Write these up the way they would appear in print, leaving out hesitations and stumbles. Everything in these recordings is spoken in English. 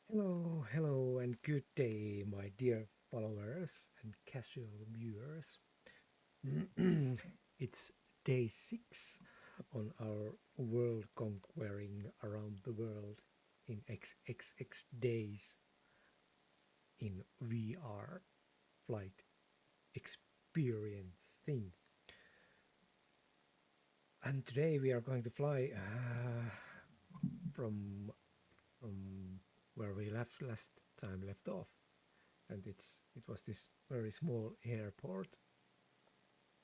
Hello, and good day, my dear followers and casual viewers. It's day 6 on our world conquering around the world in XXX days in VR flight experience thing. And today we are going to fly from where we last time left off, and it was this very small airport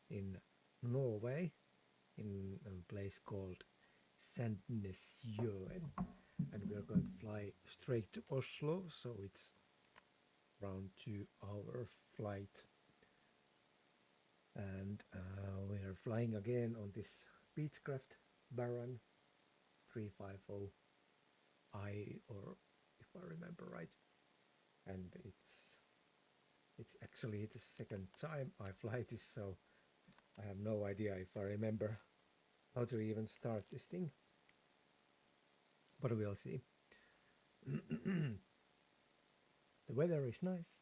in Norway, in a place called Sandnesjøen, and we are going to fly straight to Oslo, so it's around 2 hour flight. And we are flying again on this Beechcraft Baron 350i, or if I remember right, and it's actually the second time I fly this, so I have no idea if I remember how to even start this thing, but we'll see. The weather is nice.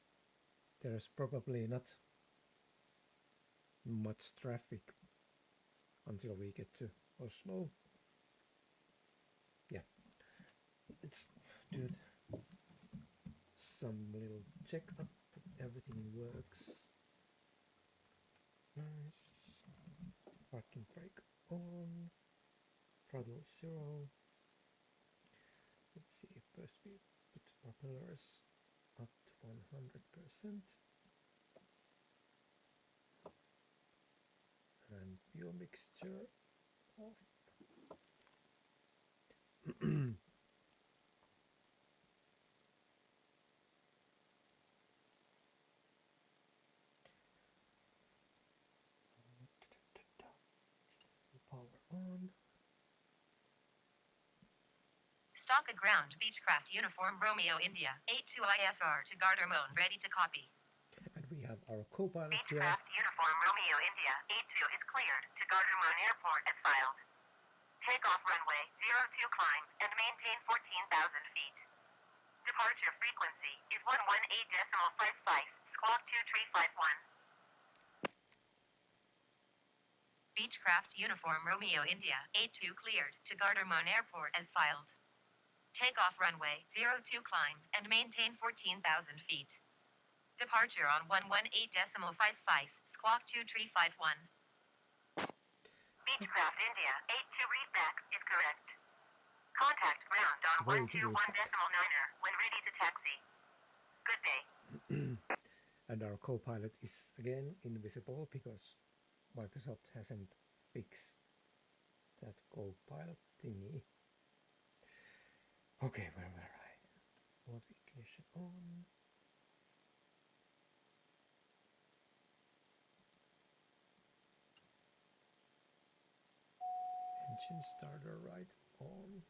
There's probably not much traffic until we get to Oslo. Yeah, let's do some little checkup that everything works. Nice. Parking brake on. Throttle 0. Let's see if first we put propellers up to 100%. And fuel mixture off. Power on. Stock a ground Beechcraft uniform Romeo India 82IFR to Gardermoen, ready to copy. And we have our co-pilots here. Beechcraft uniform Romeo India 82 is cleared to Gardermoen Airport as filed. Takeoff runway 02 climb and maintain 14,000 feet. Departure frequency is 118.55, squawk 2351. Beechcraft uniform Romeo India 82 cleared to Gardermoen Airport as filed. Takeoff runway 02 climb and maintain 14,000 feet. Departure on 118.55, squawk 2351. Beechcraft India 82 readback is correct. Contact ground on 121.9er when ready to taxi. Good day. And our co-pilot is again invisible because Microsoft hasn't fixed that co-pilot thingy. Okay, where were I? Modification on. Engine starter right on.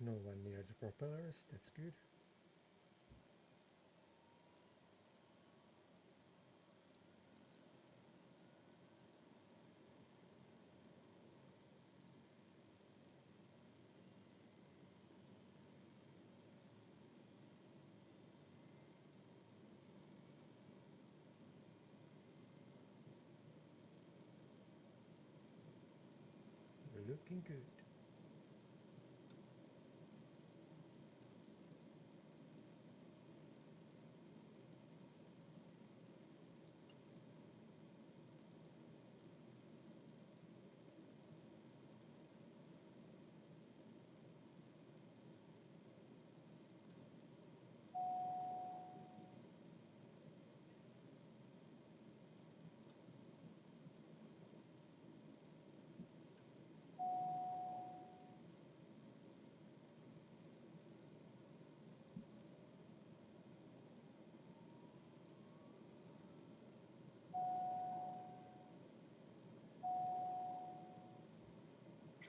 No one near the propellers, that's good. We're looking good.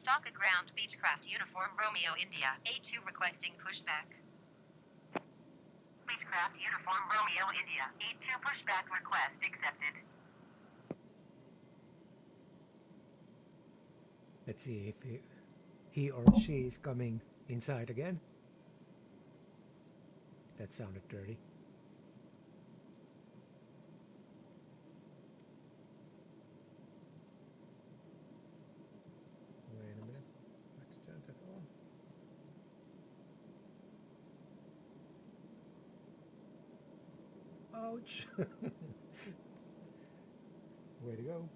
Stock a ground Beechcraft uniform Romeo India 82 requesting pushback. Beechcraft Uniform Romeo India. 82 pushback request accepted. Let's see if he or she is coming inside again. That sounded dirty. Wait a minute. I have to turn that on. Ouch! Way to go.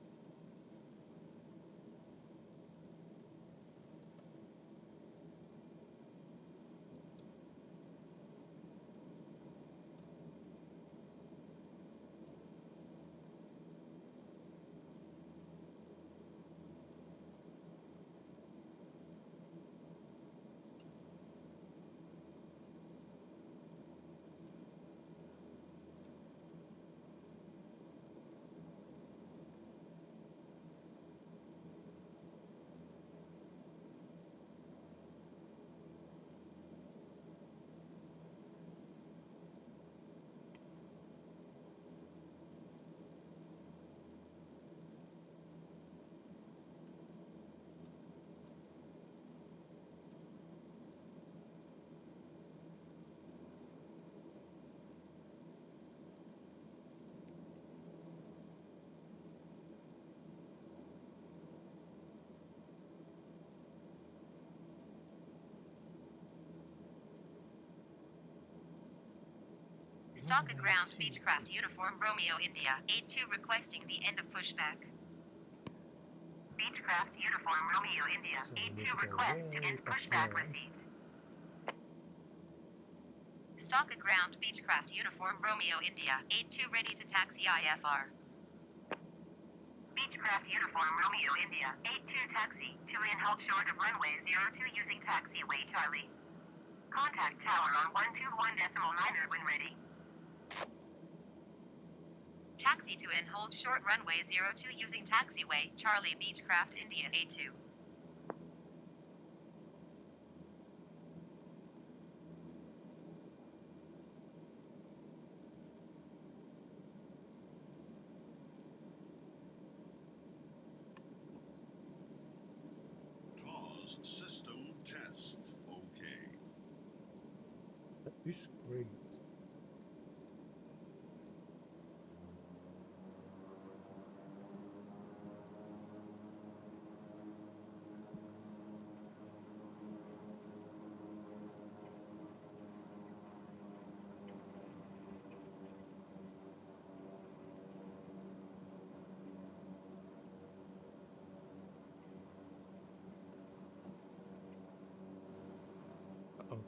Stock a ground Beechcraft Uniform Romeo India. 82 requesting the end of pushback. Beechcraft Uniform Romeo India. So we 82 need to go request to way end back pushback there. received. Stock a ground Beechcraft Uniform Romeo India. 82 ready to taxi IFR. Beechcraft Uniform Romeo India. 82 taxi. 2 in hold short of runway 02 using taxiway Charlie. Contact tower on 121.9 when ready. Taxi to in hold short runway 02 using taxiway Charlie Beechcraft India A2. TOS system test. Okay. That is great. Uh-oh.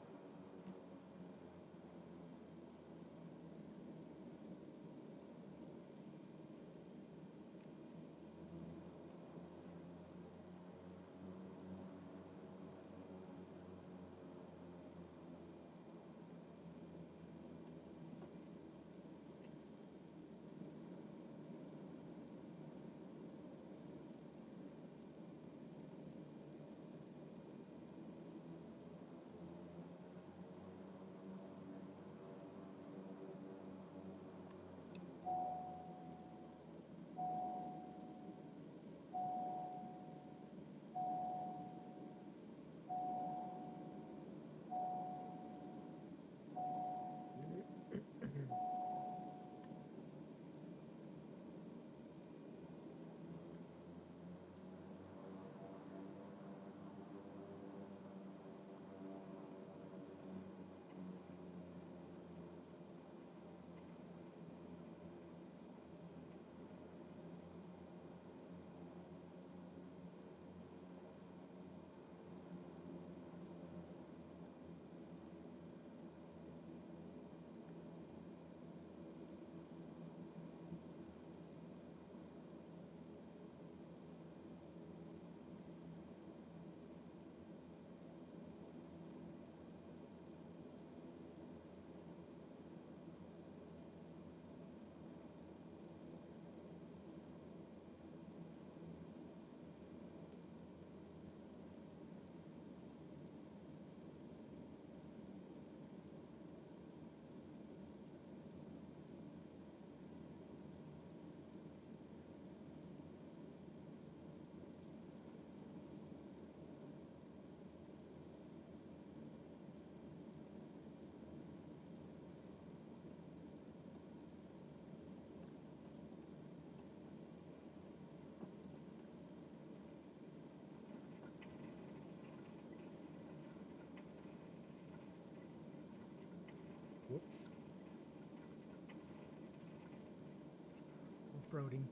off-roading.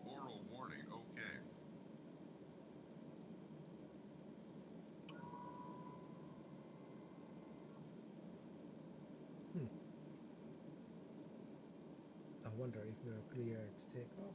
Oral warning, okay. I wonder if we're clear to take off.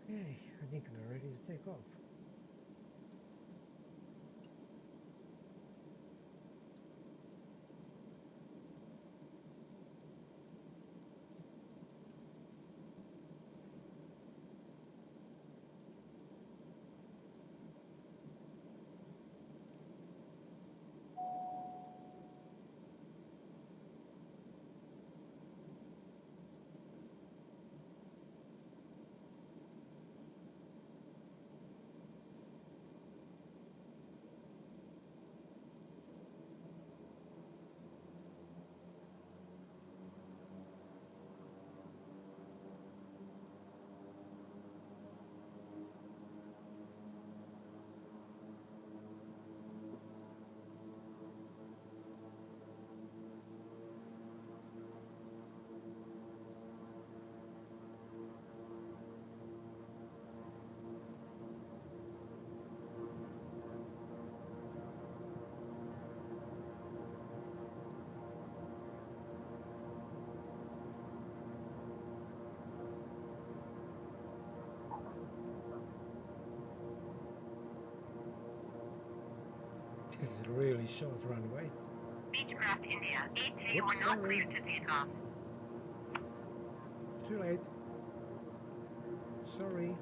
Okay, I think we're ready to take off. This is a really short runway. Beechcraft India, 8 you Whoops, are not sorry. cleared to take off. Too late. Sorry.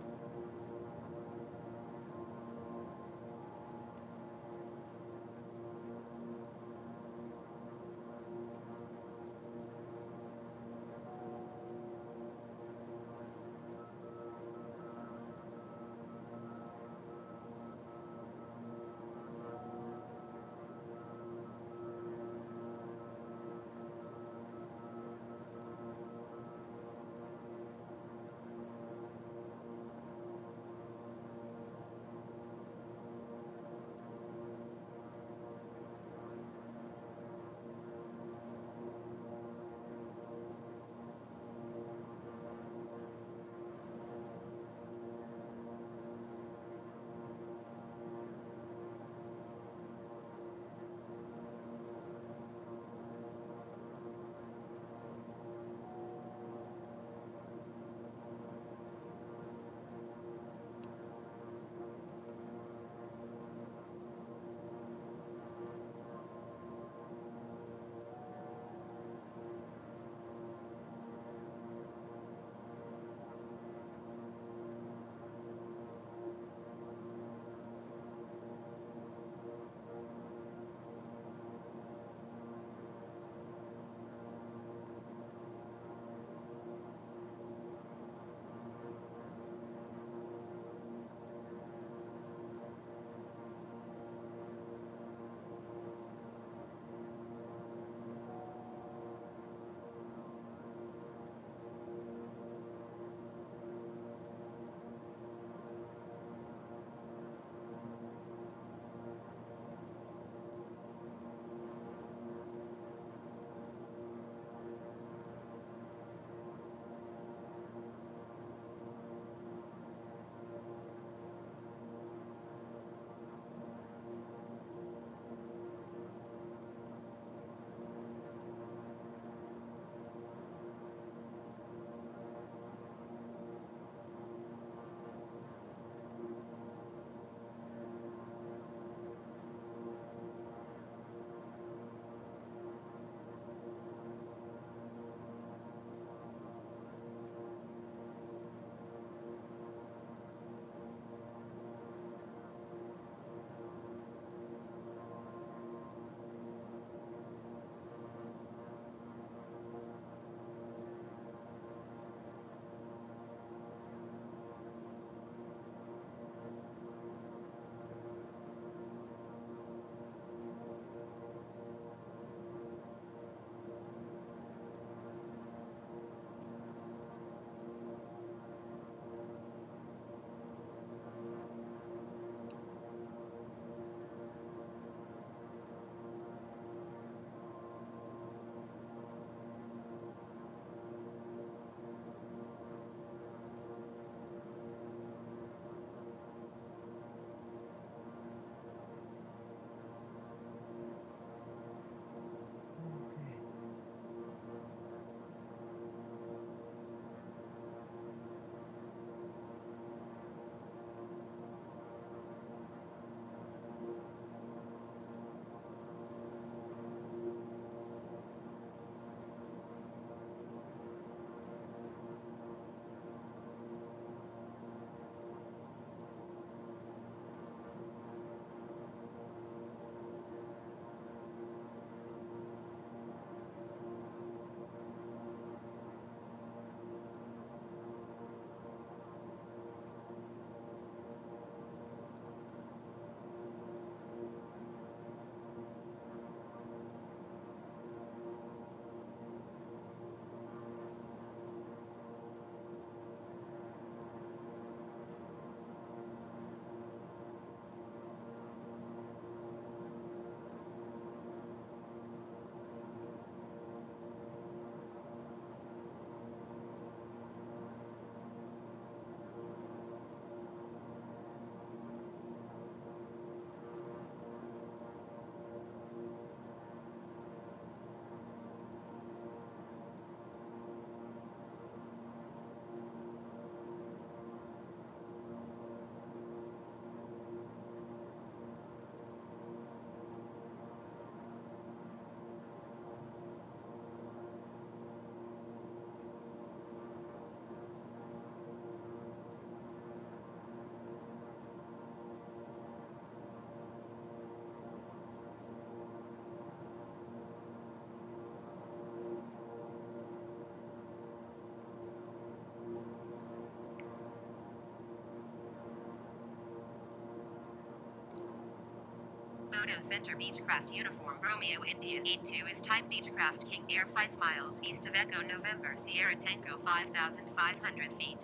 Moto Center Beechcraft Uniform Romeo India 82 is type Beechcraft King Air 5 miles east of Echo November Sierra Tango 5,500 feet.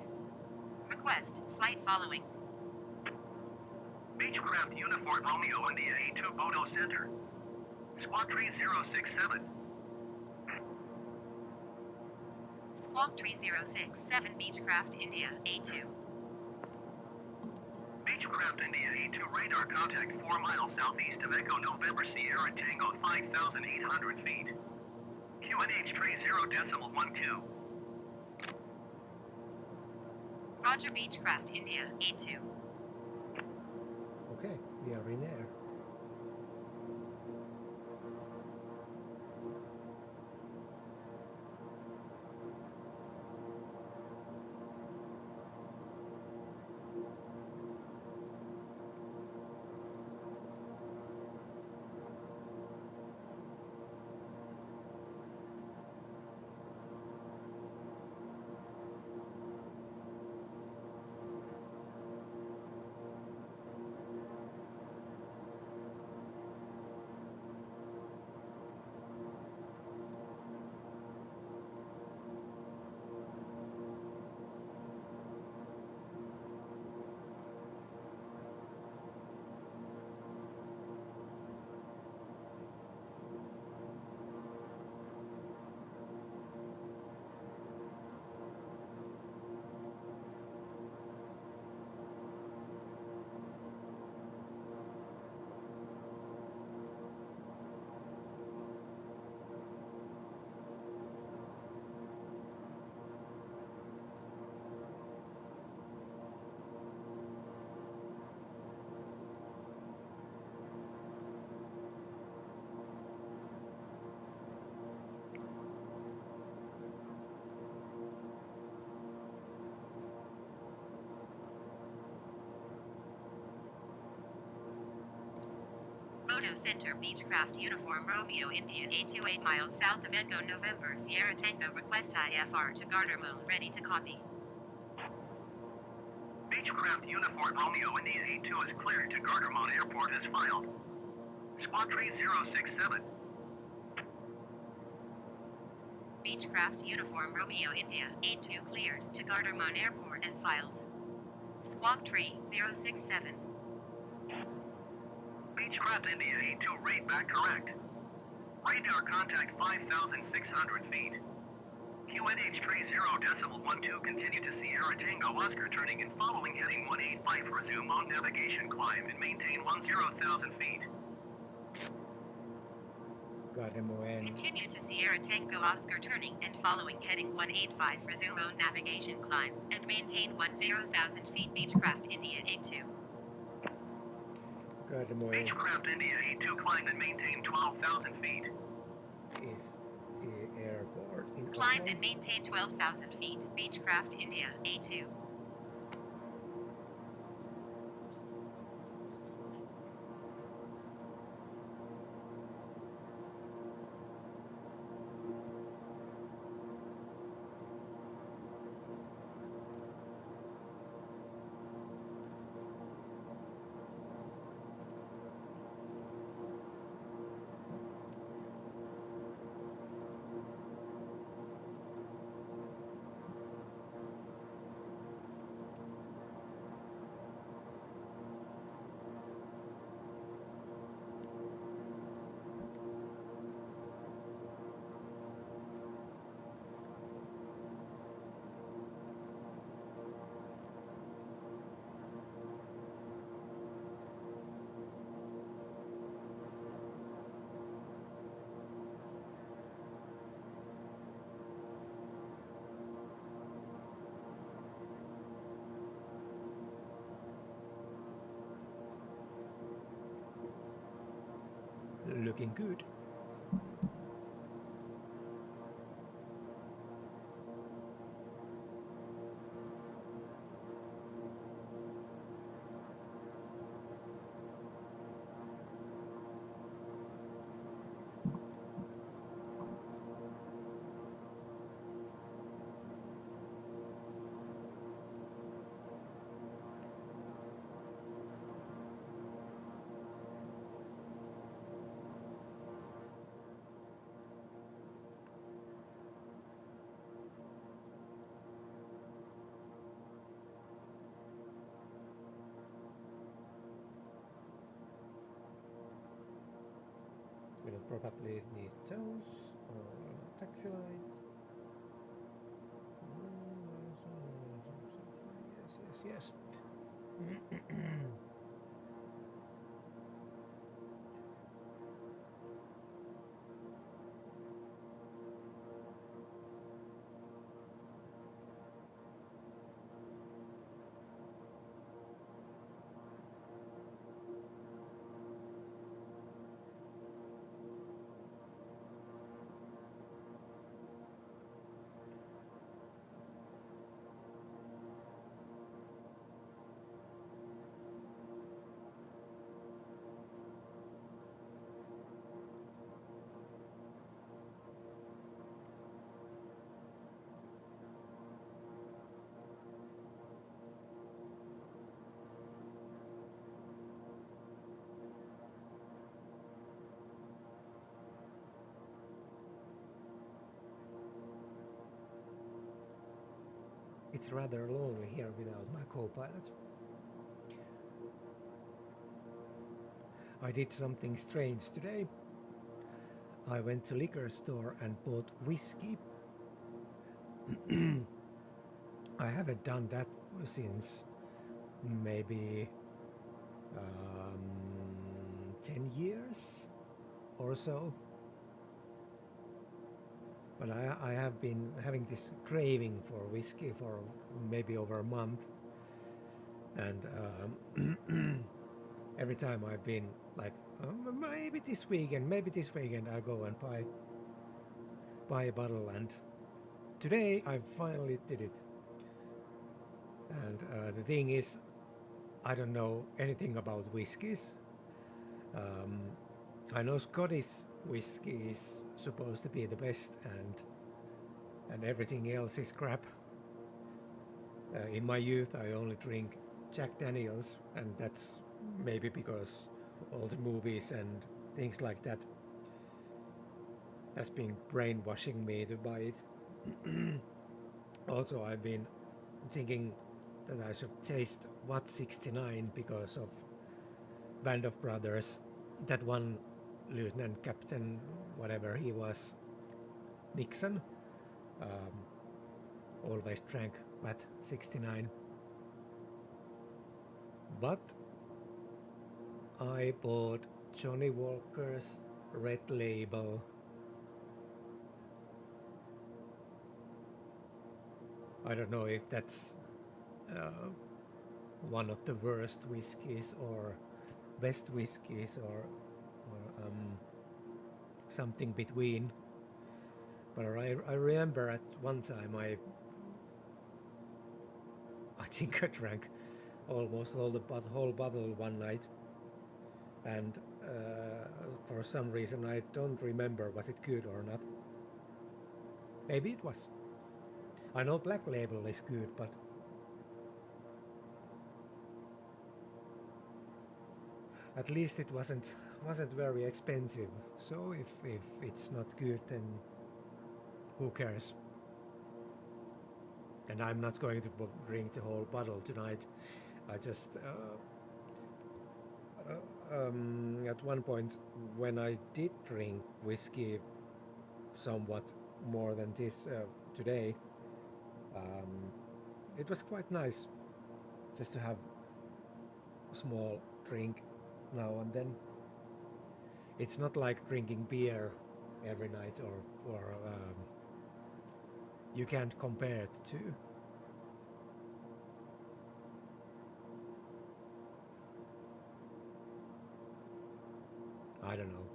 Request, flight following. Beechcraft Uniform Romeo India 82 Moto Center. Squawk 3067. Squawk 3067 Beechcraft India A2. Beechcraft India A2 radar contact 4 miles southeast of Echo November Sierra Tango 5,800 feet. QNH 30.12. Roger Beechcraft India A2. Okay, we are in air. Moto Center Beechcraft Uniform Romeo India A2 8 miles south of Echo November Sierra Tango request IFR to Gardermoen ready to copy. Beechcraft Uniform Romeo India A2 is cleared to Gardermoen Airport as filed. Squawk 3067. Beechcraft Uniform Romeo India A2 cleared to Gardermoen Airport as filed. Squawk 3067. Beechcraft India A2 rate back correct. Radar contact 5,600 feet. QNH 30.12 continue to Sierra Tango Oscar turning and following heading 185 resume on navigation climb and maintain 10,000 feet. Gardermoen. Continue to Sierra Tango Oscar turning and following heading 185 resume on navigation climb and maintain 10,000 feet Beechcraft India A2. Gardermoen Beechcraft India A2 climb and maintain 12,000 feet. is the airport in Climb Oslo. and maintain 12,000 feet Beechcraft India A2. Looking good. We'll probably need those or taxi light. Yes. It's rather lonely here without my co-pilot. I did something strange today. I went to liquor store and bought whiskey. I haven't done that since maybe 10 years or so. But I have been having this craving for whiskey for maybe over a month. And every time I've been like, maybe this weekend I go and buy a bottle. And today I finally did it. And the thing is, I don't know anything about whiskies. I know Scottish whiskey is supposed to be the best, and everything else is crap. In my youth, I only drink Jack Daniels, and that's maybe because all the movies and things like that has been brainwashing me to buy it. Also, I've been thinking that I should taste Watt 69 because of Band of Brothers. That one Lieutenant Captain, whatever he was, Nixon, always drank Watt 69. But I bought Johnny Walker's Red Label. I don't know if that's one of the worst whiskies or best whiskies or something between. But I remember at one time I think I drank almost all the whole bottle one night, and for some reason I don't remember was it good or not. Maybe it was. I know Black Label is good, but at least it wasn't very expensive. So if it's not good, then who cares? And I'm not going to drink the whole bottle tonight. I just at one point when I did drink whiskey somewhat more than this today, it was quite nice just to have a small drink now and then. It's not like drinking beer every night, or you can't compare the two. I don't know.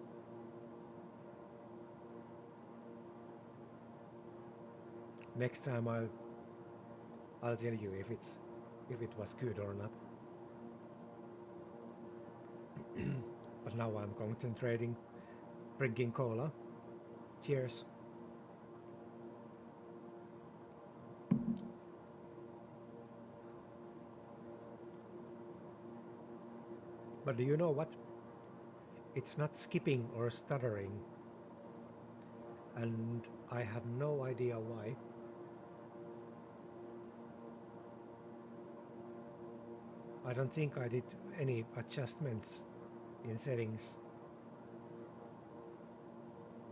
Next time I'll tell you if it was good or not. But now I'm concentrating, drinking cola. Cheers. But do you know what? It's not skipping or stuttering. And I have no idea why. I don't think I did any adjustments in settings.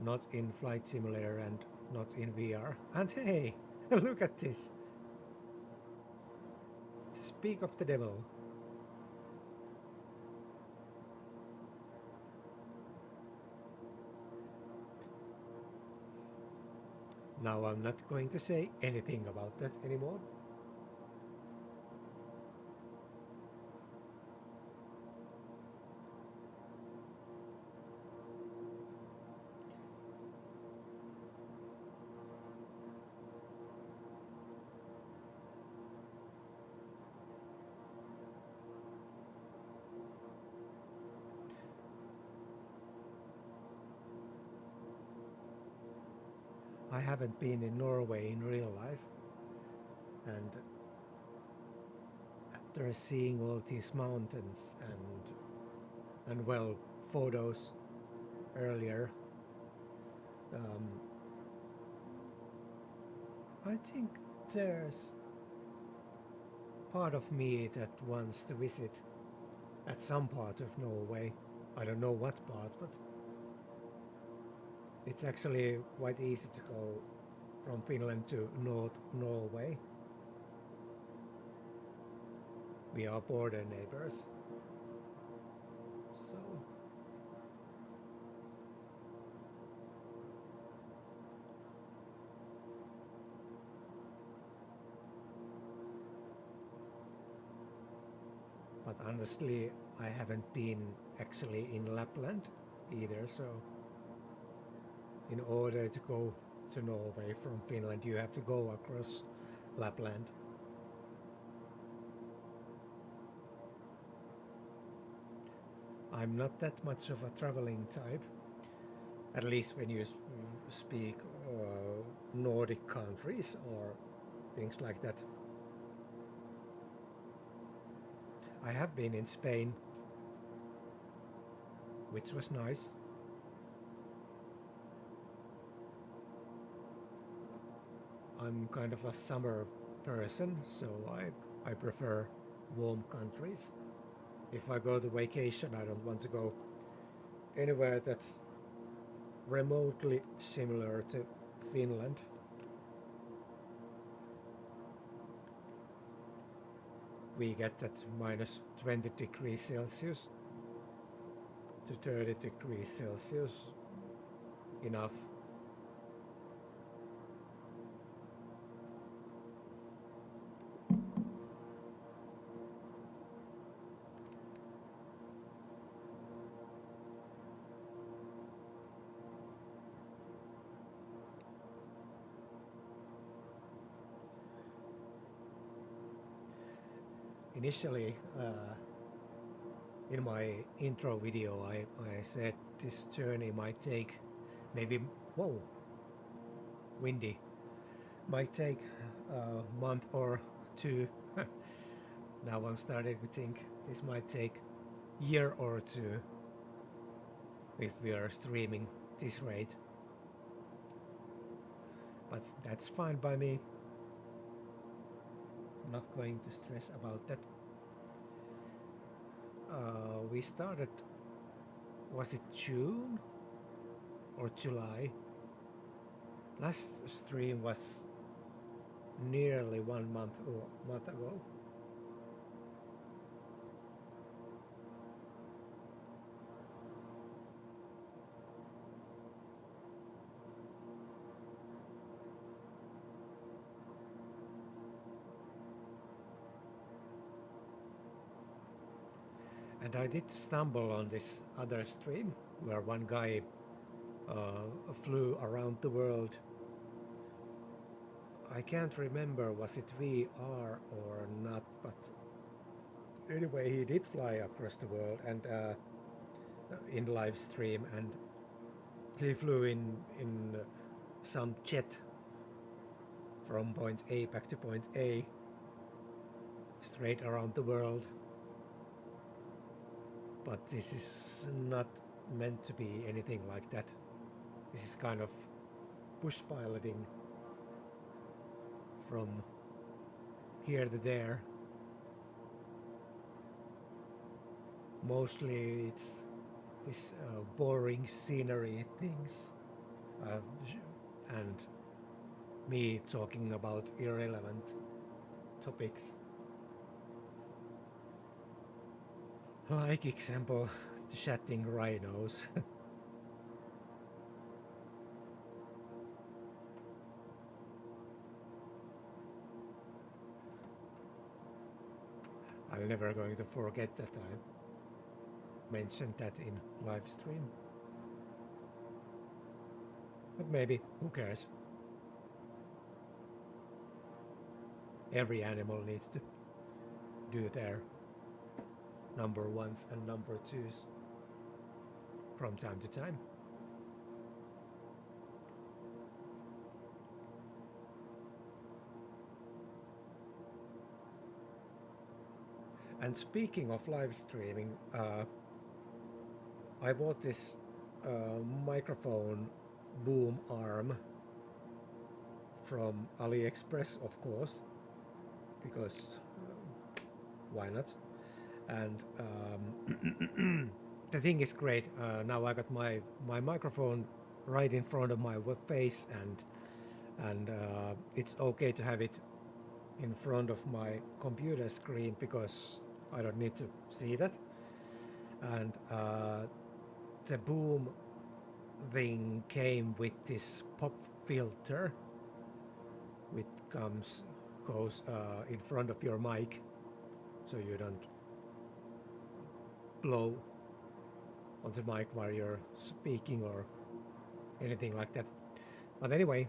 not in Flight Simulator and not in VR. And hey, look at this. Speak of the devil. Now I'm not going to say anything about that anymore. I haven't been in Norway in real life, and after seeing all these mountains and well, photos earlier, I think there's part of me that wants to visit at some part of Norway. I don't know what part, but it's actually quite easy to go from Finland to North Norway. We are border neighbors. So but honestly, I haven't been actually in Lapland either, so in order to go to Norway from Finland, you have to go across Lapland. I'm not that much of a traveling type, at least when you speak Nordic countries or things like that. I have been in Spain, which was nice. I'm kind of a summer person, so I prefer warm countries. If I go to vacation, I don't want to go anywhere that's remotely similar to Finland. We get that minus 20 degrees Celsius to 30 degrees Celsius enough. Initially, in my intro video, I said this journey might take maybe, whoa, windy, might take a month or two. Now I'm starting to think this might take a year or two if we are streaming this rate. But that's fine by me. I'm not going to stress about that. We started, was it June or July? Last stream was nearly 1 month ago. And I did stumble on this other stream where one guy flew around the world. I can't remember was it VR or not, but anyway, he did fly across the world and in live stream, and he flew in some jet from point A back to point A, straight around the world. But this is not meant to be anything like that. This is kind of push piloting from here to there. Mostly it's this boring scenery things and me talking about irrelevant topics. Like example, the chatting rhinos. I'm never going to forget that I mentioned that in live stream. But maybe, who cares? Every animal needs to do their number ones and number twos from time to time. And speaking of live streaming, I bought this microphone boom arm from AliExpress, of course, because why not? And the thing is great. Now I got my microphone right in front of my face, and it's okay to have it in front of my computer screen because I don't need to see that. And the boom thing came with this pop filter, which goes in front of your mic, so you don't blow on the mic while you're speaking or anything like that. But anyway,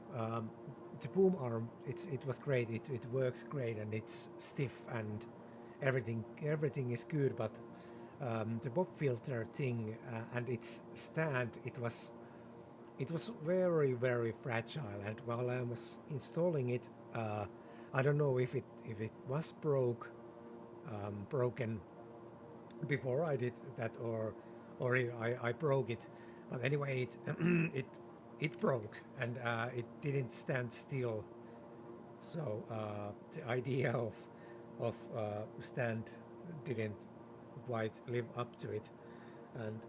the boom arm, it was great. It works great, and it's stiff, and everything is good. But the pop filter thing and its stand, it was very, very fragile. And while I was installing it, I don't know if it was broken before I did that, or I broke it. But anyway, it broke, and it didn't stand still. So the idea of stand didn't quite live up to it. And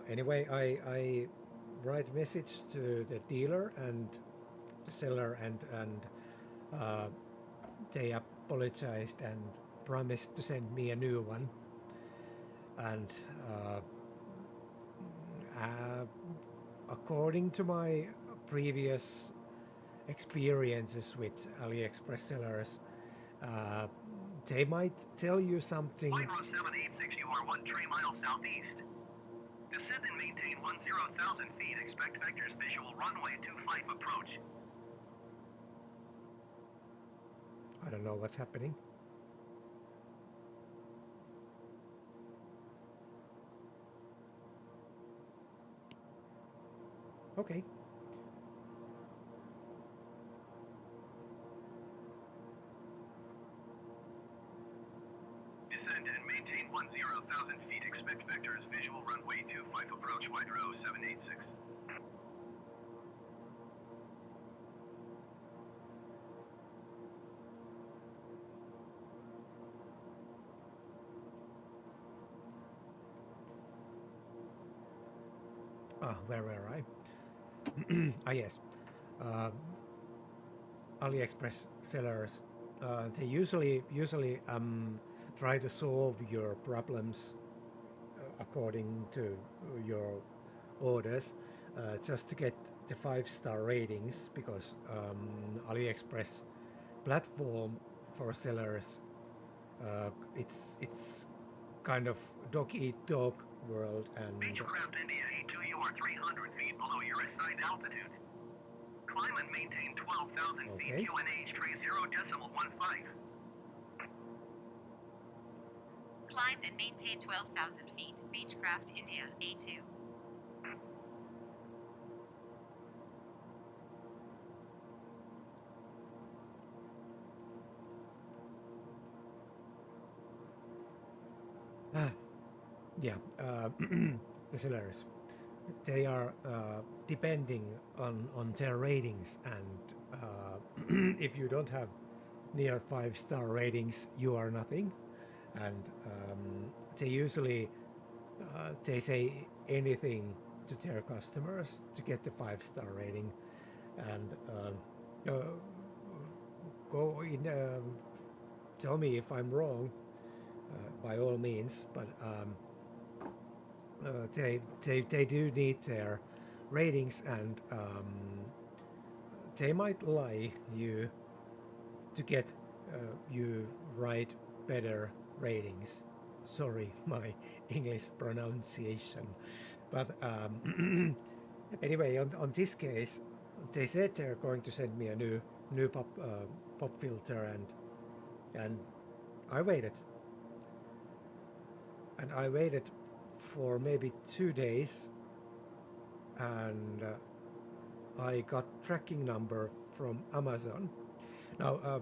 anyway, I write message to the dealer and the seller, and they apologized and promised to send me a new one. And according to my previous experiences with AliExpress sellers, they might tell you something. Flight row 786, you are 1 3 miles southeast. Descend and maintain 10,000 feet. Expect vectors visual runway 25 approach. I don't know what's happening. Okay. Descend and maintain 10,000 feet. Expect vectors visual runway 25 approach. Wide row 786. Where were I? Yes. AliExpress sellers, they usually try to solve your problems according to your orders, just to get the 5-star ratings, because AliExpress platform for sellers, it's kind of dog eat dog world, and Beechcraft India 82, you are 300 feet below your assigned altitude. Climb and maintain 12,000 Okay. feet. QNH 30.15. Climb and maintain 12,000 feet. Beechcraft India, A2. yeah, the sellers, they are depending on their ratings, and if you don't have near 5-star ratings, you are nothing. And they usually they say anything to their customers to get the 5-star rating, and uh, go in. Tell me if I'm wrong, by all means. But they do need their ratings, and they might lie you to get you write better ratings. Sorry, my English pronunciation. But anyway, on this case, they said they're going to send me a new pop filter, and I waited. And I waited for maybe 2 days, and I got tracking number from Amazon. Now,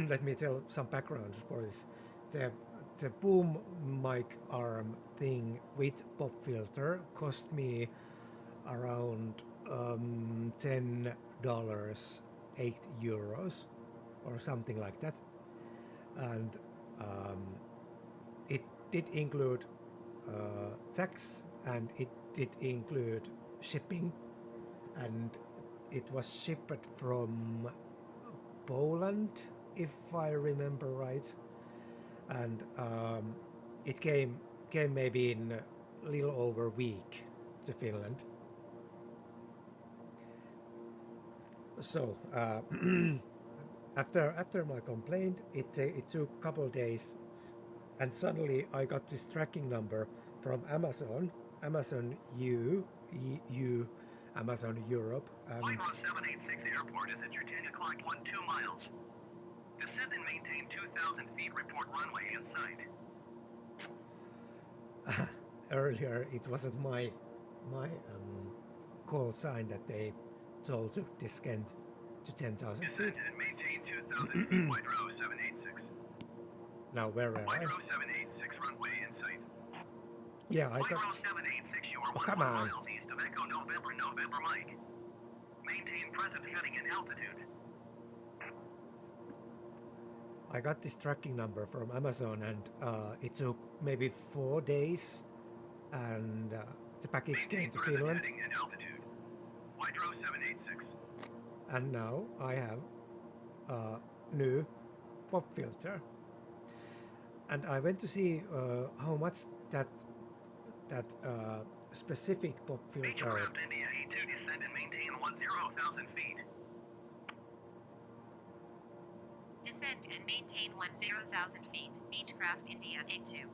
let me tell some background for this. The boom mic arm thing with pop filter cost me around $10, €8, or something like that. And it did include tax, and it did include shipping, and it was shipped from Poland, if I remember right, and it came maybe in a little over a week to Finland. So after my complaint, it took a couple of days, and suddenly I got this tracking number from Amazon Amazon Europe, and Flight route 786 airport is at your 10 o'clock 12 miles. Descend and maintain 2,000 feet. Report runway in sight. earlier it wasn't my call sign that they told to descend to 10,000 feet. Descend and maintain 2,000 feet. Flight route 786. Now where am Flight I? route 786 runway in sight. Yeah, I Flight got. route 786, you are Oh, come 11 on. miles east of Echo November Mike. Maintain present heading and altitude. I got this tracking number from Amazon, and it took maybe 4 days, and the package came Maintain to present Finland, heading and altitude. Flight route 786. and now I have a new pop filter. And I went to see how much that specific pop filter. Beechcraft India A2 descend and maintain 10,000 feet. Descend and maintain 10,000 feet. Beechcraft India A2.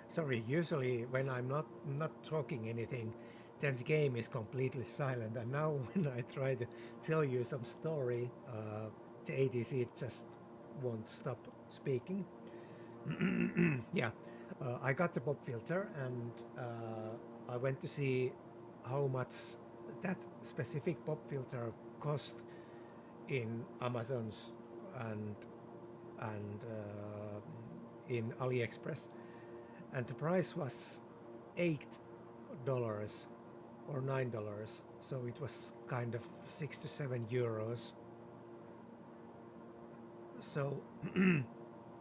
Sorry, usually when I'm not talking anything, then the game is completely silent. And now when I try to tell you some story, the ATC just won't stop speaking. Yeah, I got the pop filter, and I went to see how much that specific pop filter cost in Amazon's and in AliExpress, and the price was $8 or $9, so it was kind of 6 to 7 euros. So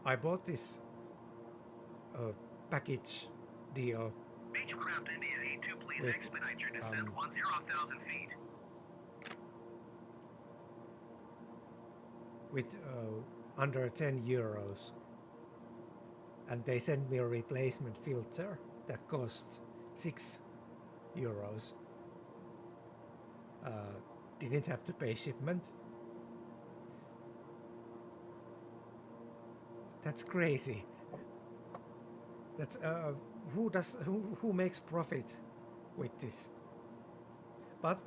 I bought this package deal Beechcraft India A2, please with expedite your descent 10,000 feet. with under 10 euros, and they sent me a replacement filter that cost 6 euros. Didn't have to pay shipment. That's crazy. That's who makes profit with this? But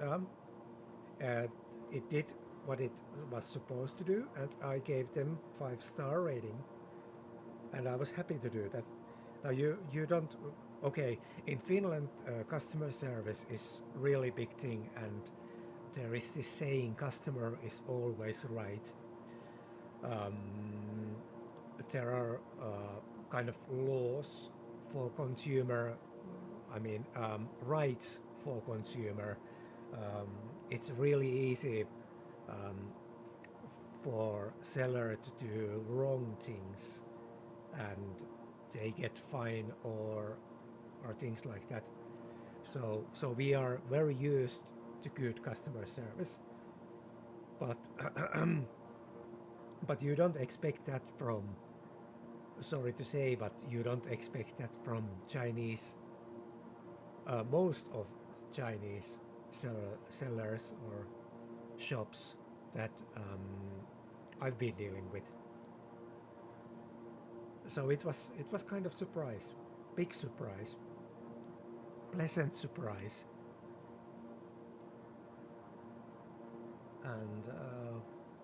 it did what it was supposed to do, and I gave them 5-star rating, and I was happy to do that. Now you don't. Okay, in Finland, customer service is really big thing, and there is this saying, customer is always right. There are kind of laws for consumer, rights for consumer. It's really easy for seller to do wrong things and they get fine or things like that. So we are very used to good customer service, but but you don't expect that from, sorry to say, but you don't expect that from Chinese, most of Chinese sellers or shops that I've been dealing with. So it was kind of surprise, big surprise, pleasant surprise, and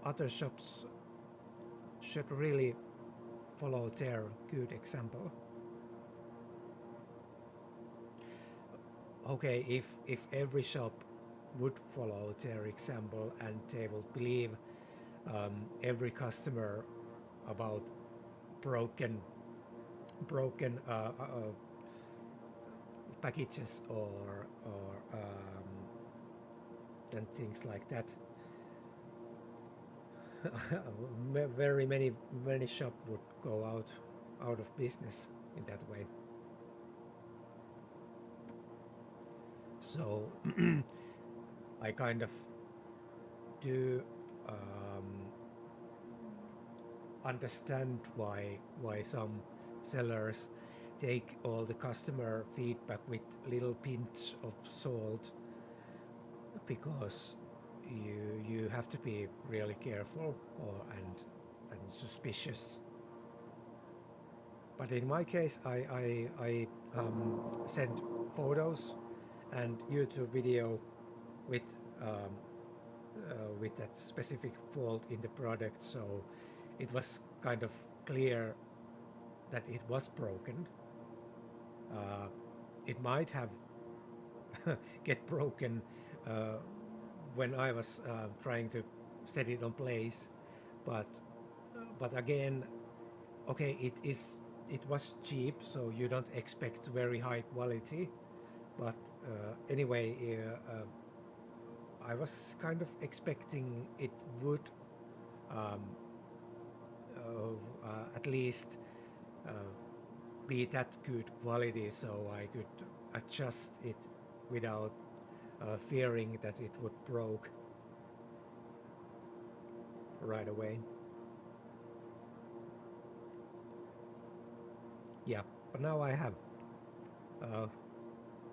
other shops should really follow their good example. Okay, if every shop would follow their example and they would believe every customer about broken packages or and things like that, very many shops would go out of business in that way. So I kind of do understand why some sellers take all the customer feedback with little pinch of salt, because you have to be really careful and suspicious. But in my case, I send photos and YouTube video with that specific fault in the product, so it was kind of clear that it was broken. It might have get broken when I was trying to set it on place, but again, okay, it was cheap, so you don't expect very high quality, but anyway, I was kind of expecting it would at least be that good quality, so I could adjust it without fearing that it would broke right away. Yeah, but now I have a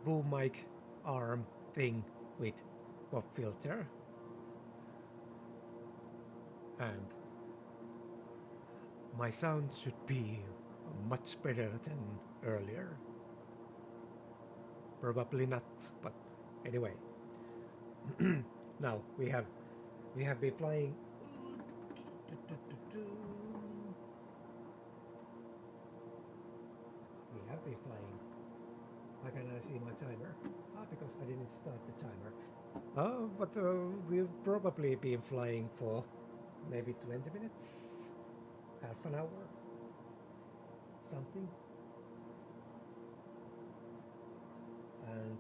boom mic arm thing with pop filter, and my sound should be much better than earlier. Probably not, but anyway. Now we have been flying. We have been flying. How can I see my timer? Because I didn't start the timer. But we've probably been flying for maybe 20 minutes, half an hour, something. And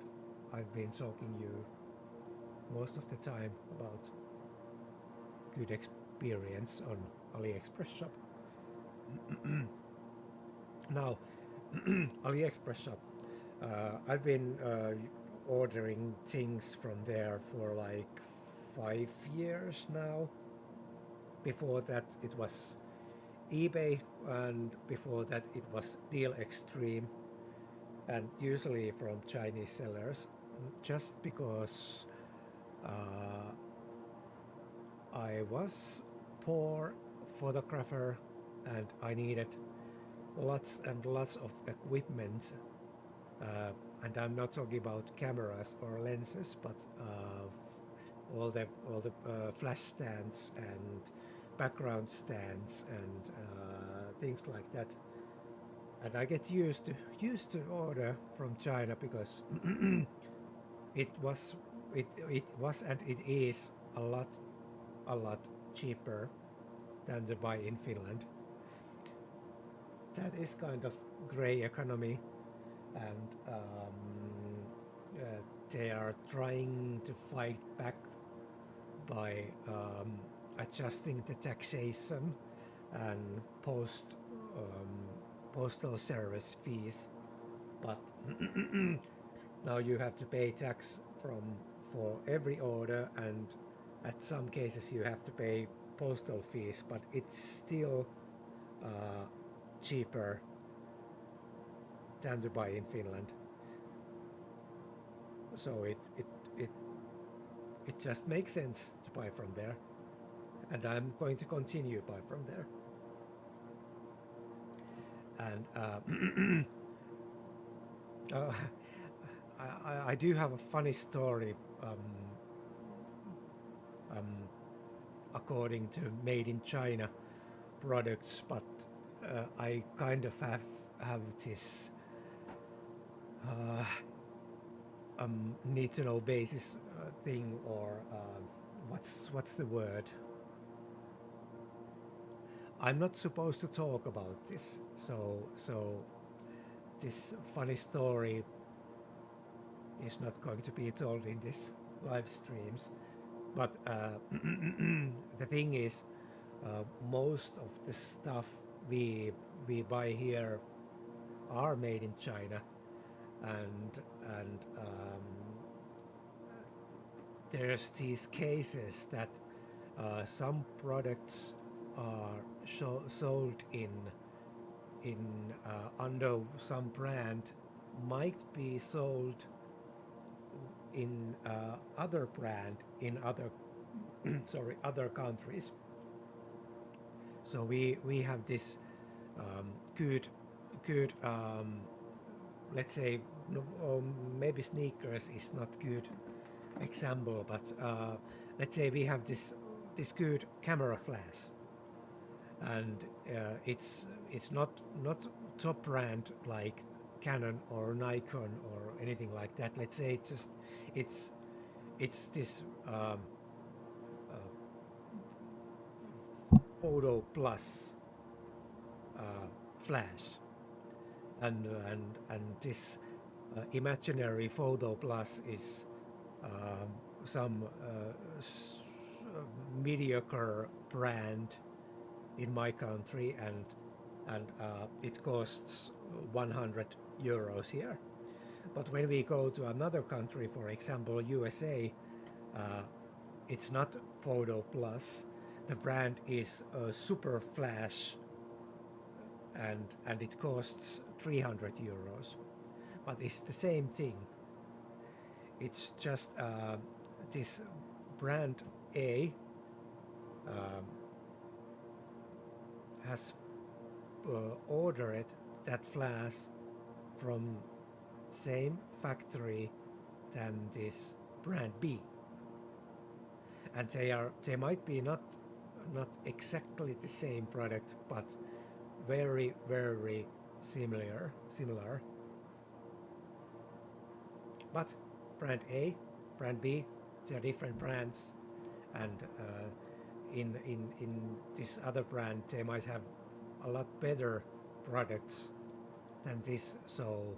I've been talking you most of the time about good experience on AliExpress shop. Now, AliExpress shop, I've been ordering things from there for like 5 years now. Before that it was eBay, and before that it was Deal Extreme, and usually from Chinese sellers, just because I was poor photographer and I needed lots and lots of equipment, and I'm not talking about cameras or lenses, but all the flash stands and background stands and things like that. And I get used to order from China because it was and it is a lot cheaper than to buy in Finland. That is kind of gray economy, and they are trying to fight back by adjusting the taxation and postal service fees, but now you have to pay tax for every order, and at some cases you have to pay postal fees, but it's still cheaper than to buy in Finland. So it just makes sense to buy from there, and I'm going to continue buy from there. And I do have a funny story according to Made in China products, but I kind of have this need to know basis thing, or what's the word? I'm not supposed to talk about this, so this funny story is not going to be told in this live streams. But the thing is, most of the stuff we buy here are made in China, and there's these cases that some products are sold in under some brand, might be sold in other brand in other other countries. So we have this good let's say, maybe sneakers is not good example, but let's say we have this good camera flash, and it's not top brand like Canon or Nikon or anything like that. Let's say it's this Photo Plus flash, and this imaginary Photo Plus is some mediocre brand in my country, and it costs 100 euros here. But when we go to another country, for example USA, it's not Photo Plus. The brand is Super Flash, and it costs 300 euros. But it's the same thing. It's just this brand A has ordered that flash from same factory than this brand B, and they might be not exactly the same product, but very similar. But brand A, brand B, they are different brands, and in this other brand they might have a lot better products than this. So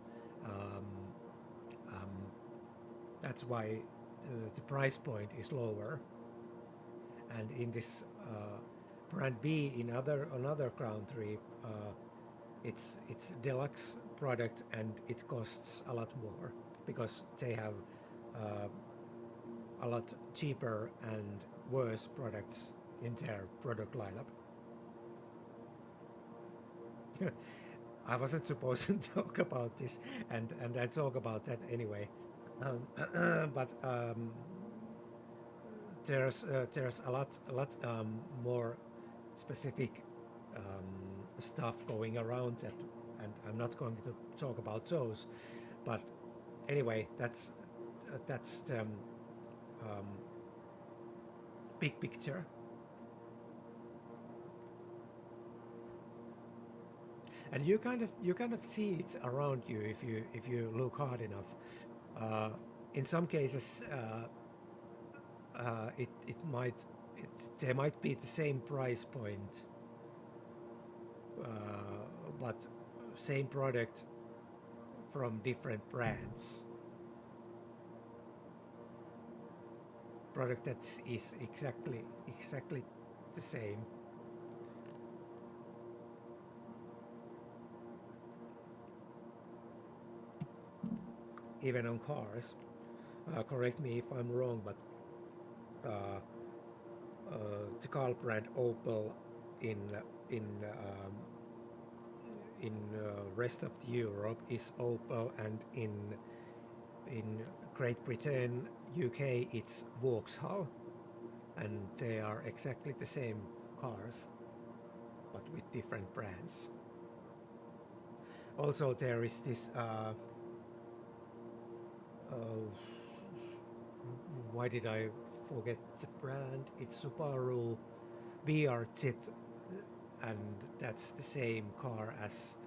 that's why the price point is lower. And in this brand B in another country, it's deluxe product, and it costs a lot more because they have a lot cheaper and worse products in their product lineup. I wasn't supposed to talk about this, and I talk about that anyway. But there's a lot more specific stuff going around that, and I'm not going to talk about those. But anyway, that's the big picture. And you kind of see it around you if you look hard enough. In some cases, there might be the same price point, but same product from different brands. Product that is exactly the same. Even on cars. Correct me if I'm wrong, but the car brand Opel in in um, in rest of the Europe is Opel, and in Great Britain, UK, it's Vauxhall, and they are exactly the same cars, but with different brands. Also, there is this. Why did I forget the brand? It's Subaru BRZ, and that's the same car as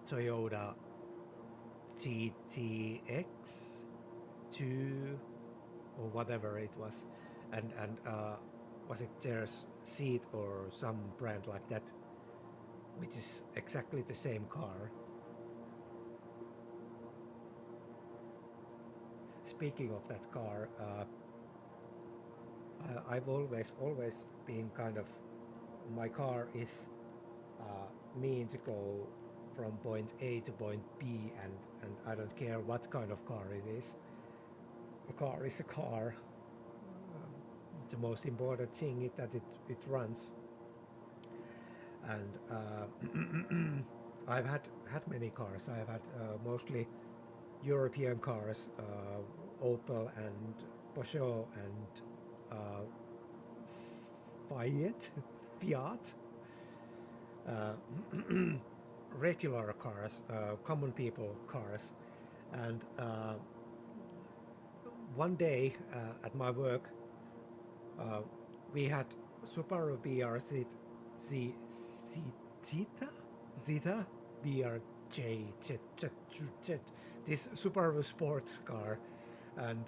Toyota TTX 2 or whatever it was, and was it their seat or some brand like that, which is exactly the same car. Speaking of that car, I've always been kind of, my car is mean to go from point A to point B, and I don't care what kind of car it is. A car is a car. The most important thing is that it runs. And I've had many cars. I've had mostly European cars, Opel and Peugeot and Fiat, regular cars, common people cars. And one day at my work, we had Subaru BRZ Zeta BRJ this Subaru sport car, and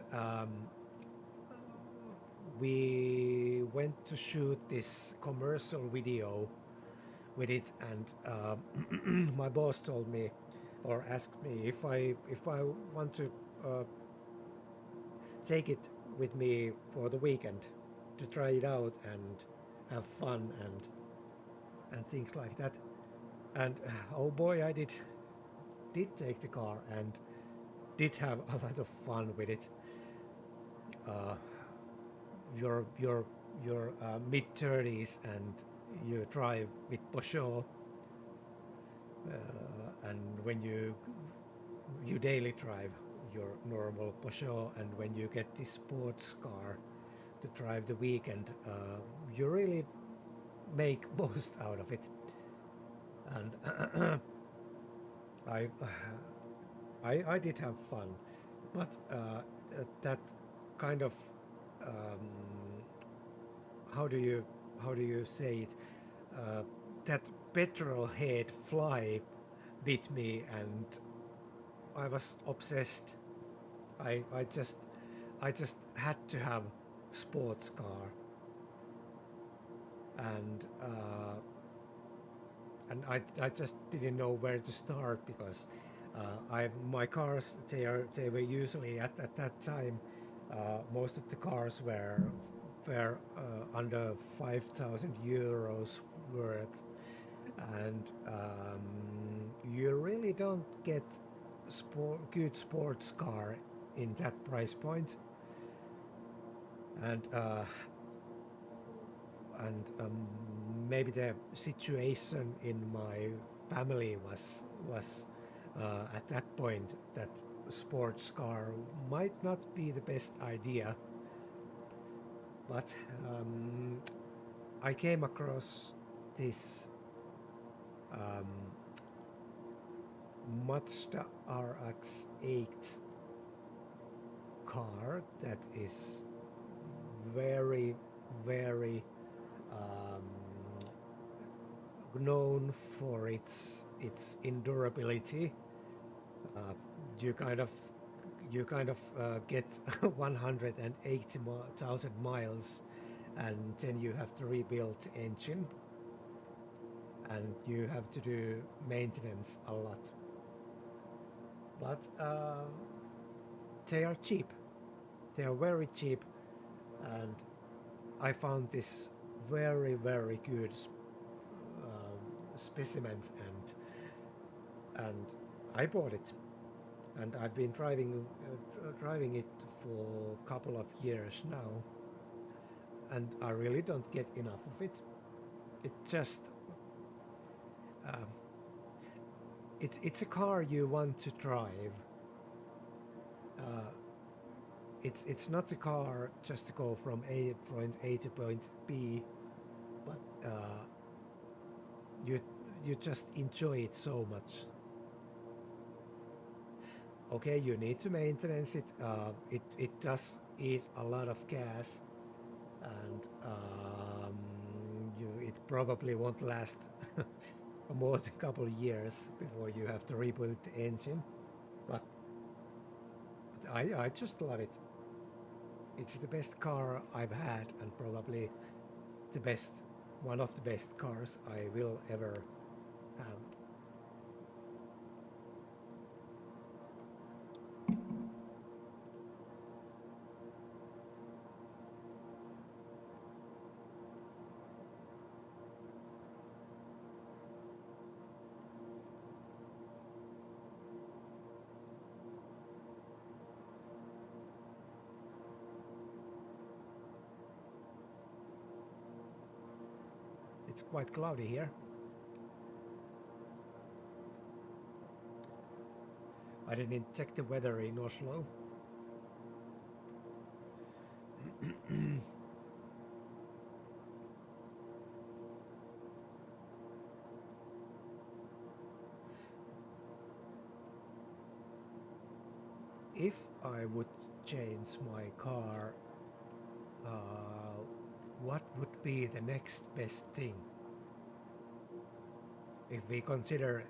we went to shoot this commercial video with it, and my boss told me, or asked me, if I want to take it with me for the weekend to try it out and have fun and things like that. And oh boy, I did take the car and did have a lot of fun with it. Your mid-30s and you drive with Peugeot, and when you daily drive your normal Peugeot, and when you get this sports car to drive the weekend, you really make most out of it. And I did have fun, but that kind of how do you say it? That petrol head fly bit me, and I was obsessed. I just had to have sports car, and I just didn't know where to start, because my cars, they were usually at that time, most of the cars were under 5,000 euros worth, and you really don't get good sports car in that price point. And maybe the situation in my family was at that point that sports car might not be the best idea. But I came across this Mazda RX-8 car that is very known for its endurability. You kind of get 180,000 miles, and then you have to rebuild the engine, and you have to do maintenance a lot. But they are cheap. They are very cheap, and I found this very very good specimens, and I bought it, and I've been driving it for a couple of years now, and I really don't get enough of it. It just it's a car you want to drive. It's not a car just to go from point A to point B, but you just enjoy it so much. Okay, you need to maintenance it. It does eat a lot of gas, and it probably won't last more than a couple of years before you have to rebuild the engine. But I just love it. It's the best car I've had, and probably one of the best cars I will ever have. It's quite cloudy here. I didn't check the weather in Oslo. If I would change my car, what would be the next best thing? If we consider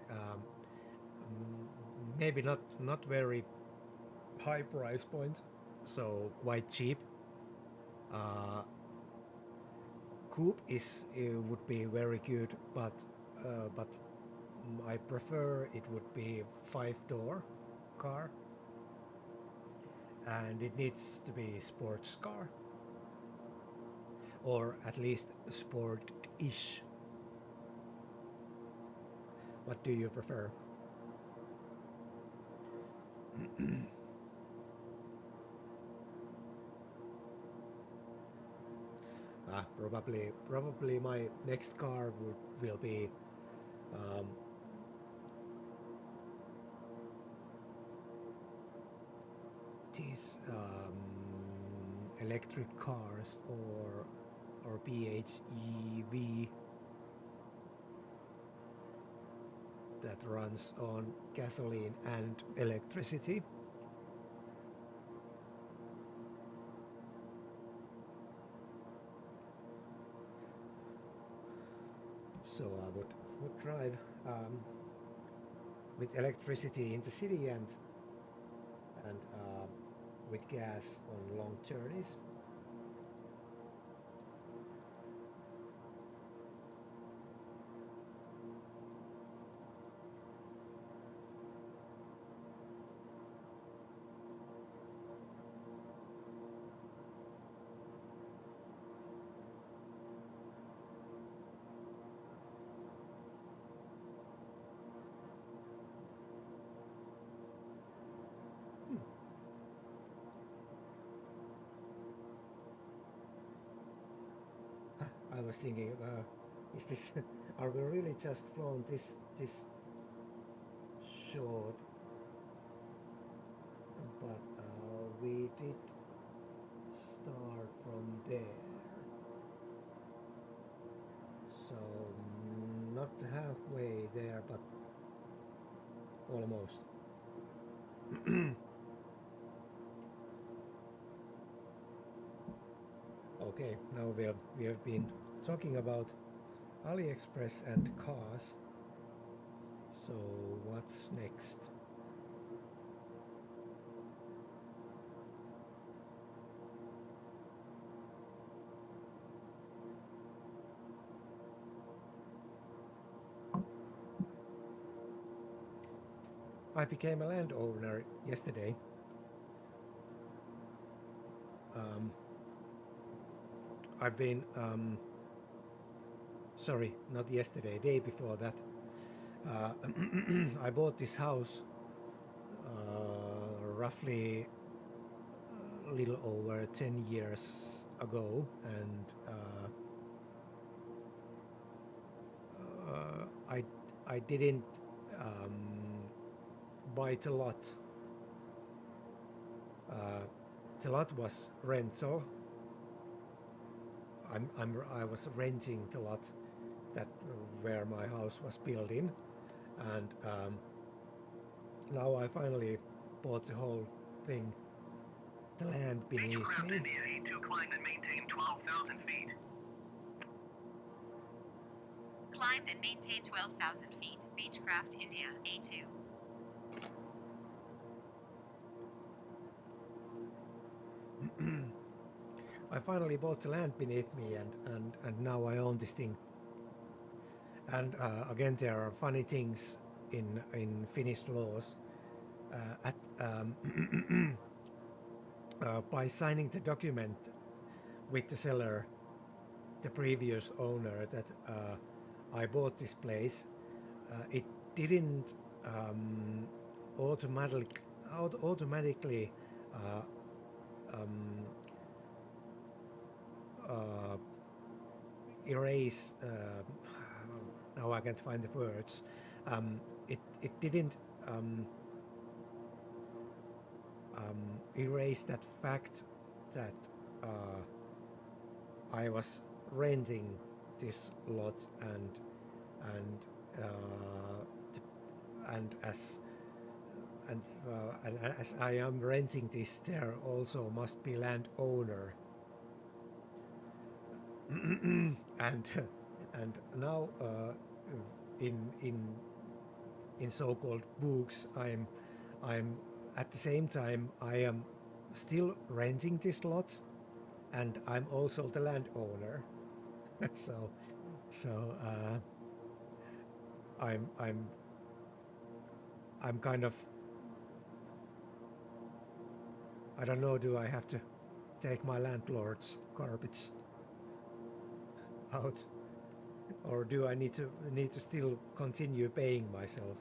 maybe not very high price points, so quite cheap. Coupe would be very good, but I prefer it would be 5-door car, and it needs to be sports car, or at least sport-ish. What do you prefer? Probably my next car will be these electric cars, or PHEV that runs on gasoline and electricity. So I would drive with electricity in the city, and with gas on long journeys. I was thinking, is this? Are we really just flown this short? But we did start from there, so not halfway there, but almost. Okay, now we have been talking about AliExpress and cars. So what's next? I became a landowner yesterday. I've been sorry, not yesterday, day before that, I bought this house roughly a little over 10 years ago, and I didn't buy it a lot. The lot was rental. I was renting the lot that where my house was built in, and now I finally bought the whole thing, the land beneath Beechcraft me. India, A2, climb and maintain 12,000 feet. Climbed and maintained 12,000 feet. Beechcraft India, A2. I finally bought the land beneath me, and now I own this thing. And again, there are funny things in Finnish laws. By signing the document with the seller, the previous owner, that I bought this place, it didn't automatically erase. Now I can't find the words. It didn't erase that fact that I was renting this lot, and as I am renting this, there also must be landowner. and now in so-called books, I'm at the same time I am still renting this lot, and I'm also the landowner. so I'm kind of, I don't know, do I have to take my landlord's garbage out, or do I need to still continue paying myself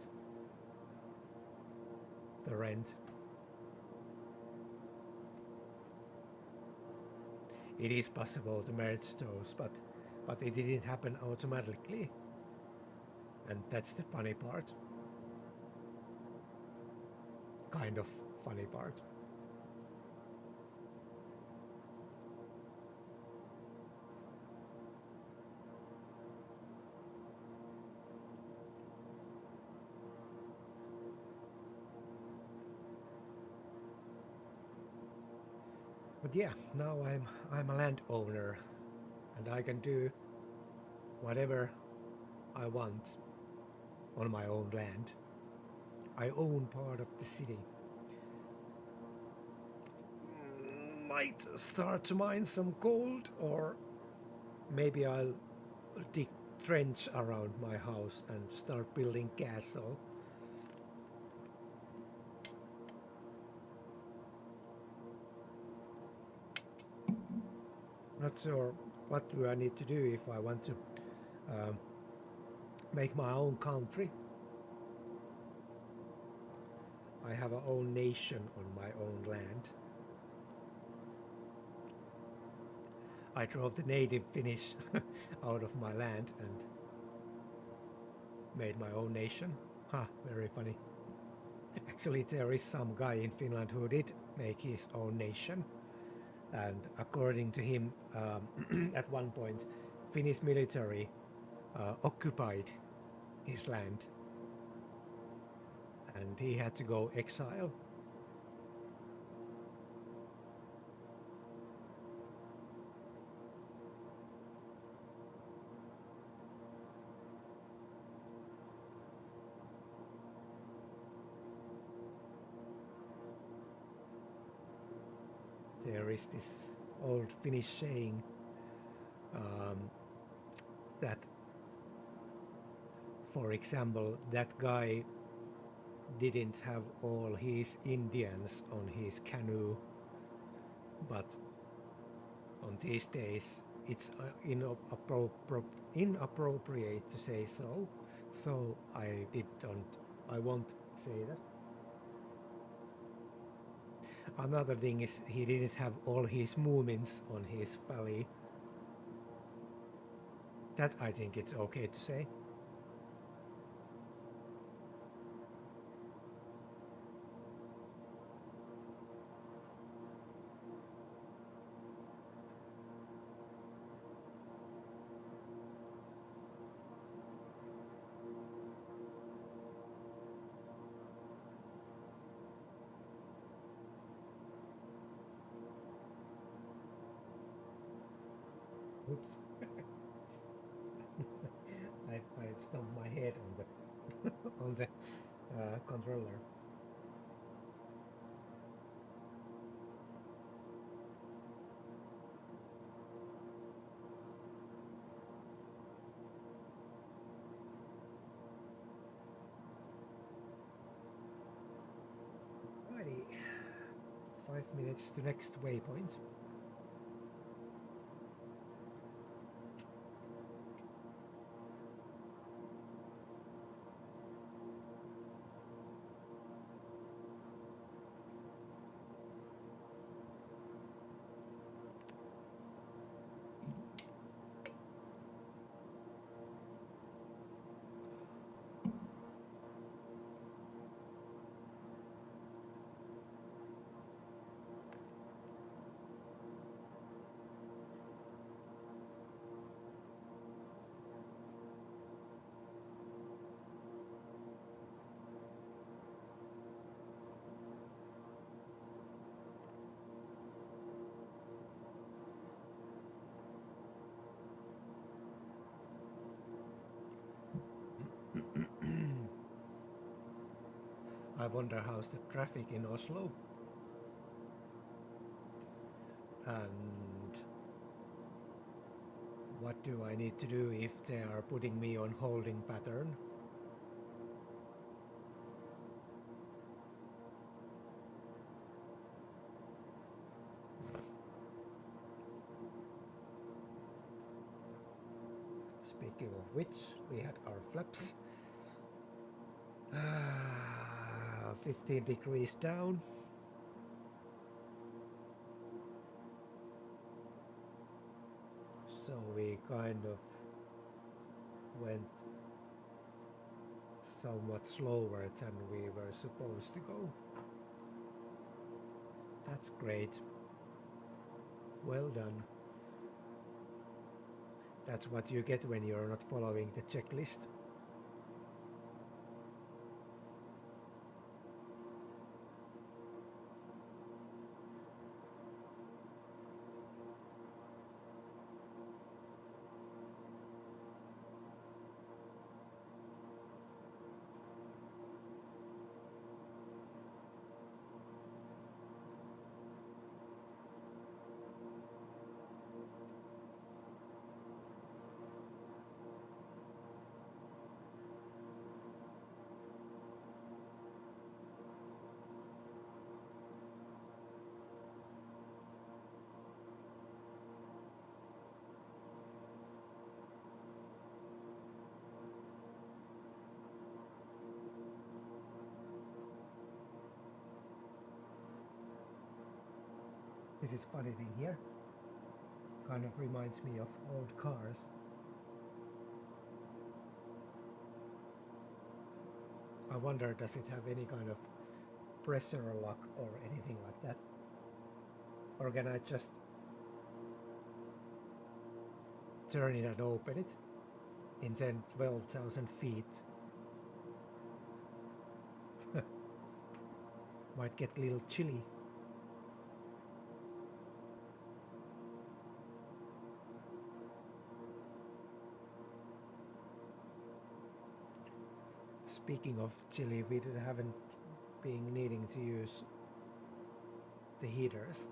the rent? It is possible to merge those, but it didn't happen automatically, and that's the funny part. Kind of funny part. But yeah, now I'm a landowner, and I can do whatever I want on my own land. I own part of the city. Might start to mine some gold, or maybe I'll dig trench around my house and start building castle. Not sure what do I need to do if I want to make my own country. I have a own nation on my own land. I drove the native Finnish out of my land and made my own nation. Very funny. Actually, there is some guy in Finland who did make his own nation, and according to him, at one point, Finnish military occupied his land, and he had to go exile. There is this old Finnish saying that, for example, that guy didn't have all his Indians on his canoe, but on these days it's inappropriate to say so. So I won't say that. Another thing is he didn't have all his movements on his valley. That I think it's okay to say. Oops. I stumped my head on the on the controller. Righty, 5 minutes to next waypoint. I wonder how's the traffic in Oslo. And what do I need to do if they are putting me on holding pattern? Speaking of which, we had our flaps. 15 degrees down. So we kind of went somewhat slower than we were supposed to go. That's great. Well done. That's what you get when you're not following the checklist. This is funny thing here. Kind of reminds me of old cars. I wonder, does it have any kind of pressure lock or anything like that? Or can I just turn it and open it in 10-12,000 feet? Might get a little chilly. Speaking of chilly, we haven't been needing to use the heaters.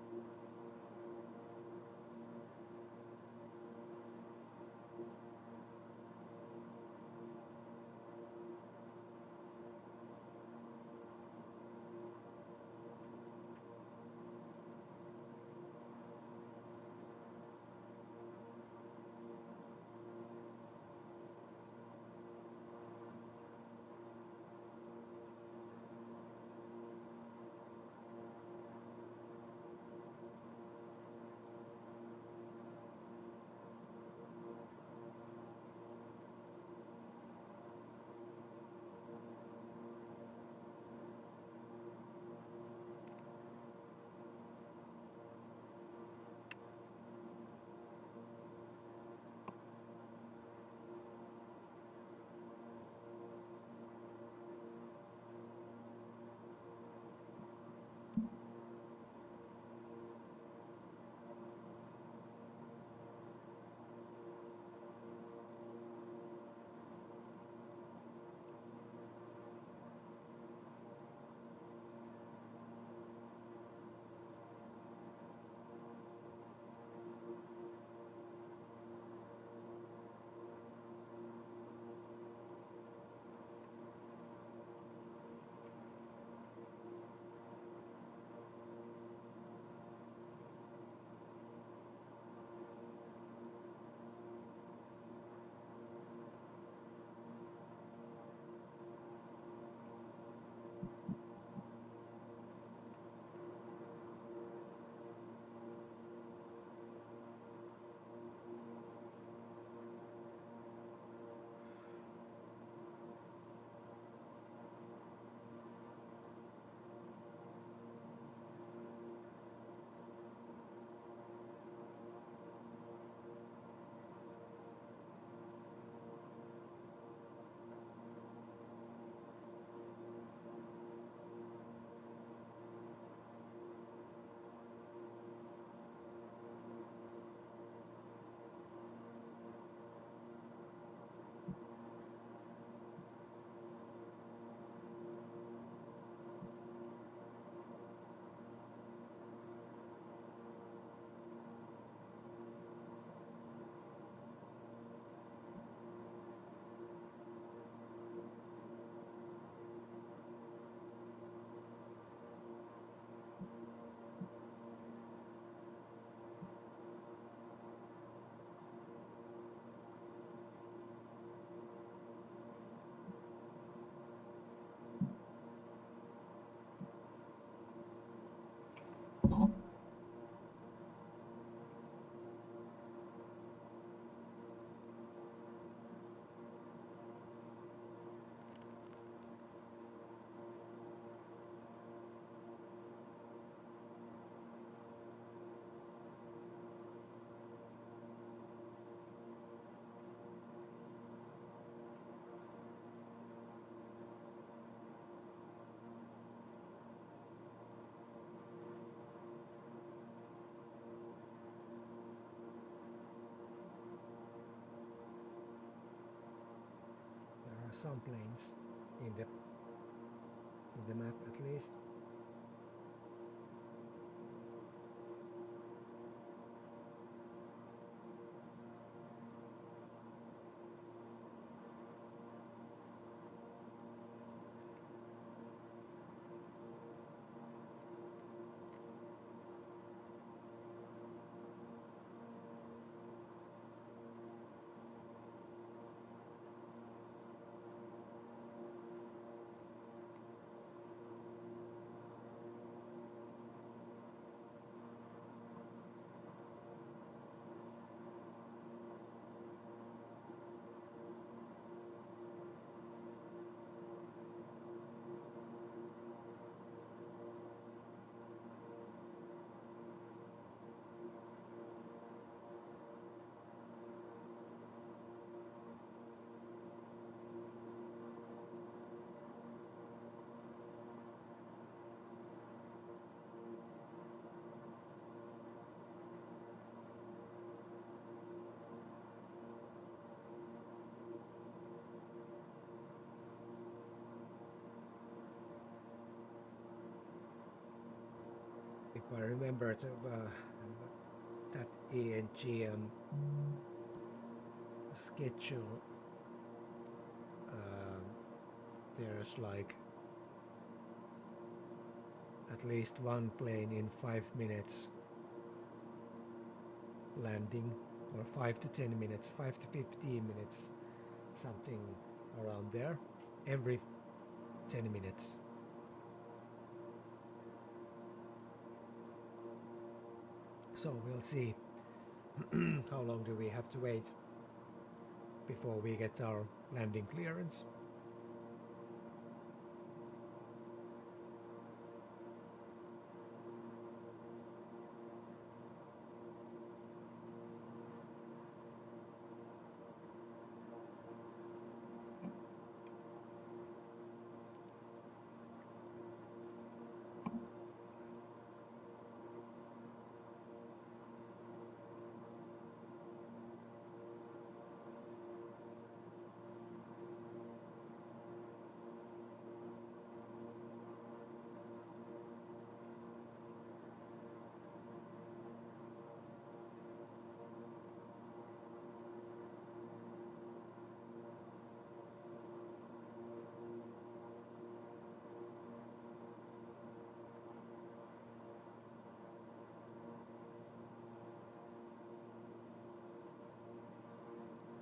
some planes in the map at least. If I remember that ENGM schedule, there's like at least one plane in 5 minutes landing, or 5 to 10 minutes, 5 to 15 minutes, something around there, every 10 minutes. So we'll see how long do we have to wait before we get our landing clearance.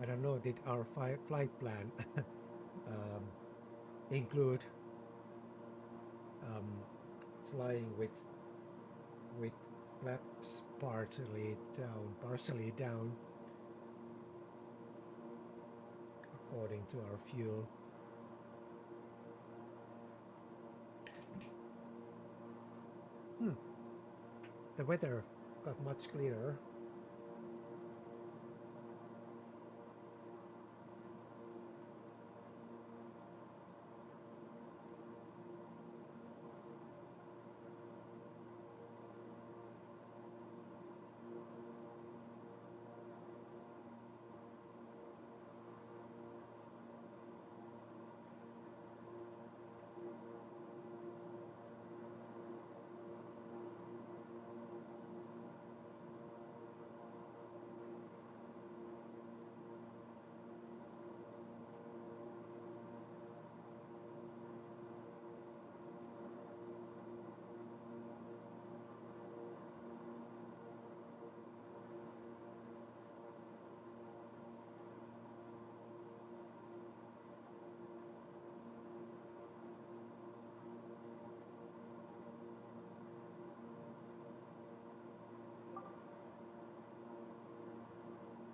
I don't know, did our flight plan include flying with flaps partially down according to our fuel? The weather got much clearer.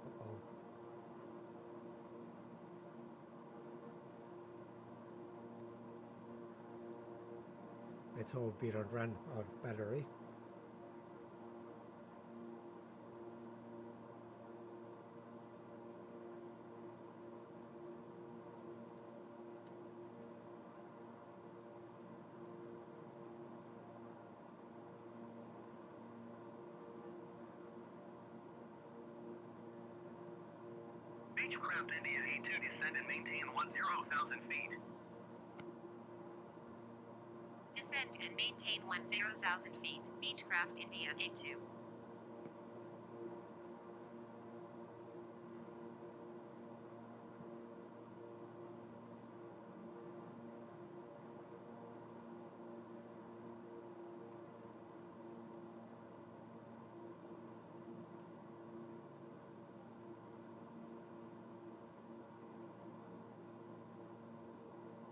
Uh-oh. Let's hope we don't run out of battery. Beechcraft India 82, descend and maintain 10,000 feet. Descend and maintain 10,000 feet. Beechcraft India A2.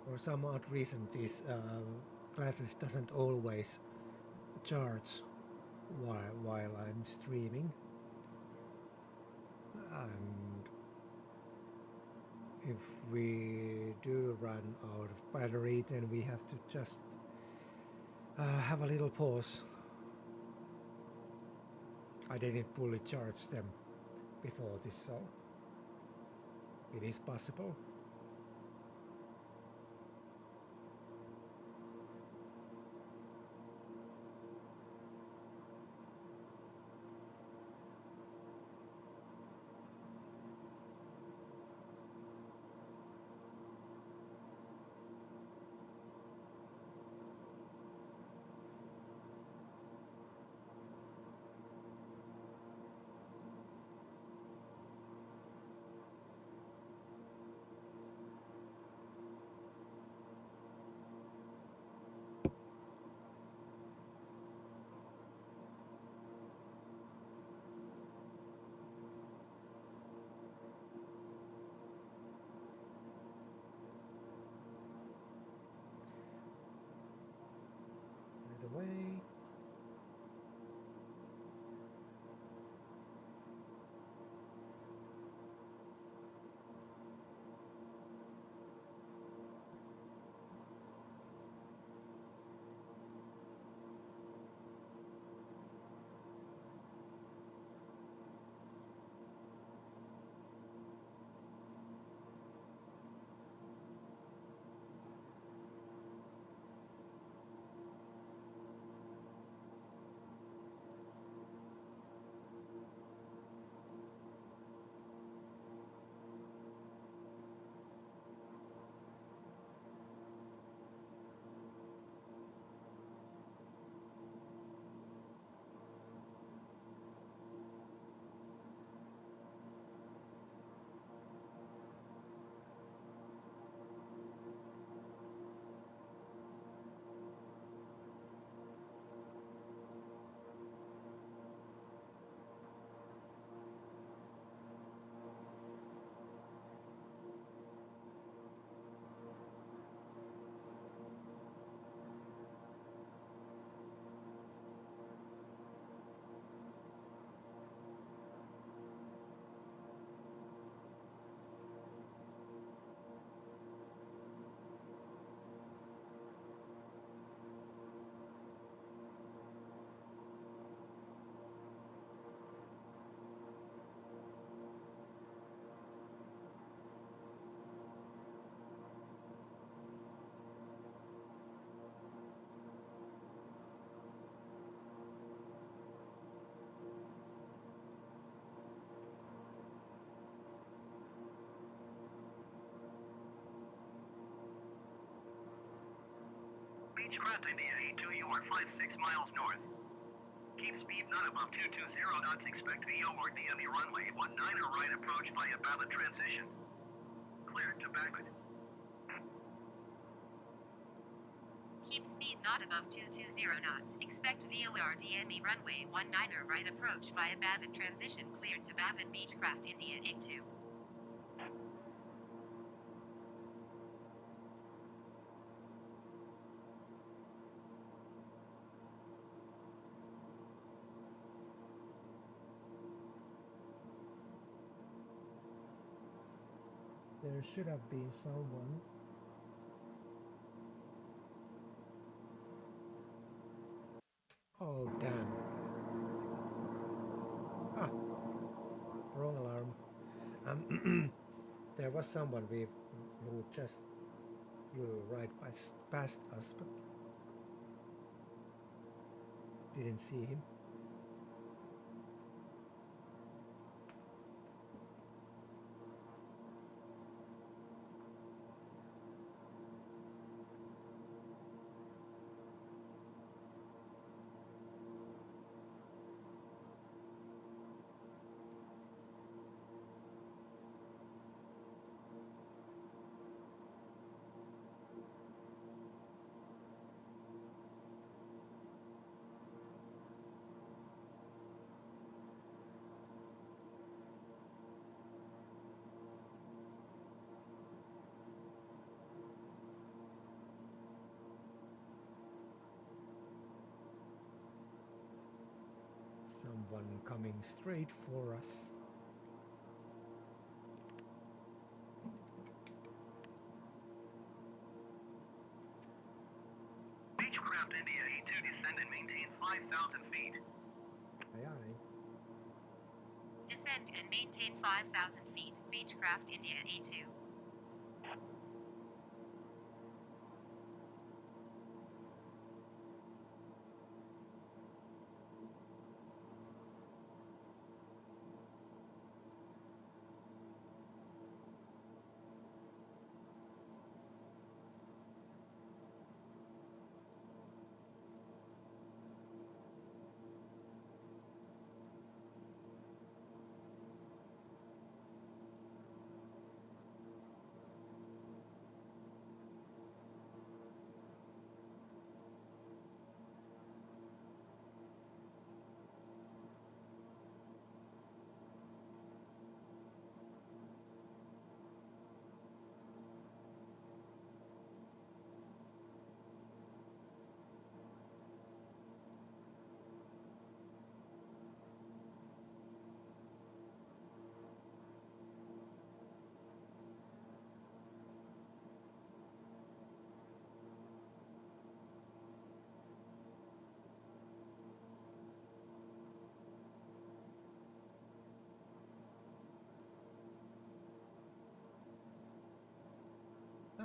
For some odd reason, this classes doesn't always charge while I'm streaming, and if we do run out of battery, then we have to just have a little pause. I didn't fully charge them before this, so it is possible. By the way, Beechcraft India 82, you are 56 miles north. Keep speed not above 220 knots. Expect VORD on the runway. 19 right approach via valid transition. Cleared to backward. Keep speed not above 220 knots. Expect VORD enemy runway 19 right approach via Bavin transition cleared to Bavin Beechcraft India A2. there should have been someone. Oh damn. Ah, wrong alarm. There was someone who just flew right past us, but didn't see him. one coming straight for us. Beechcraft India A2, descend and maintain 5,000 feet. Aye, aye. Descend and maintain 5,000 feet. Beechcraft India A2.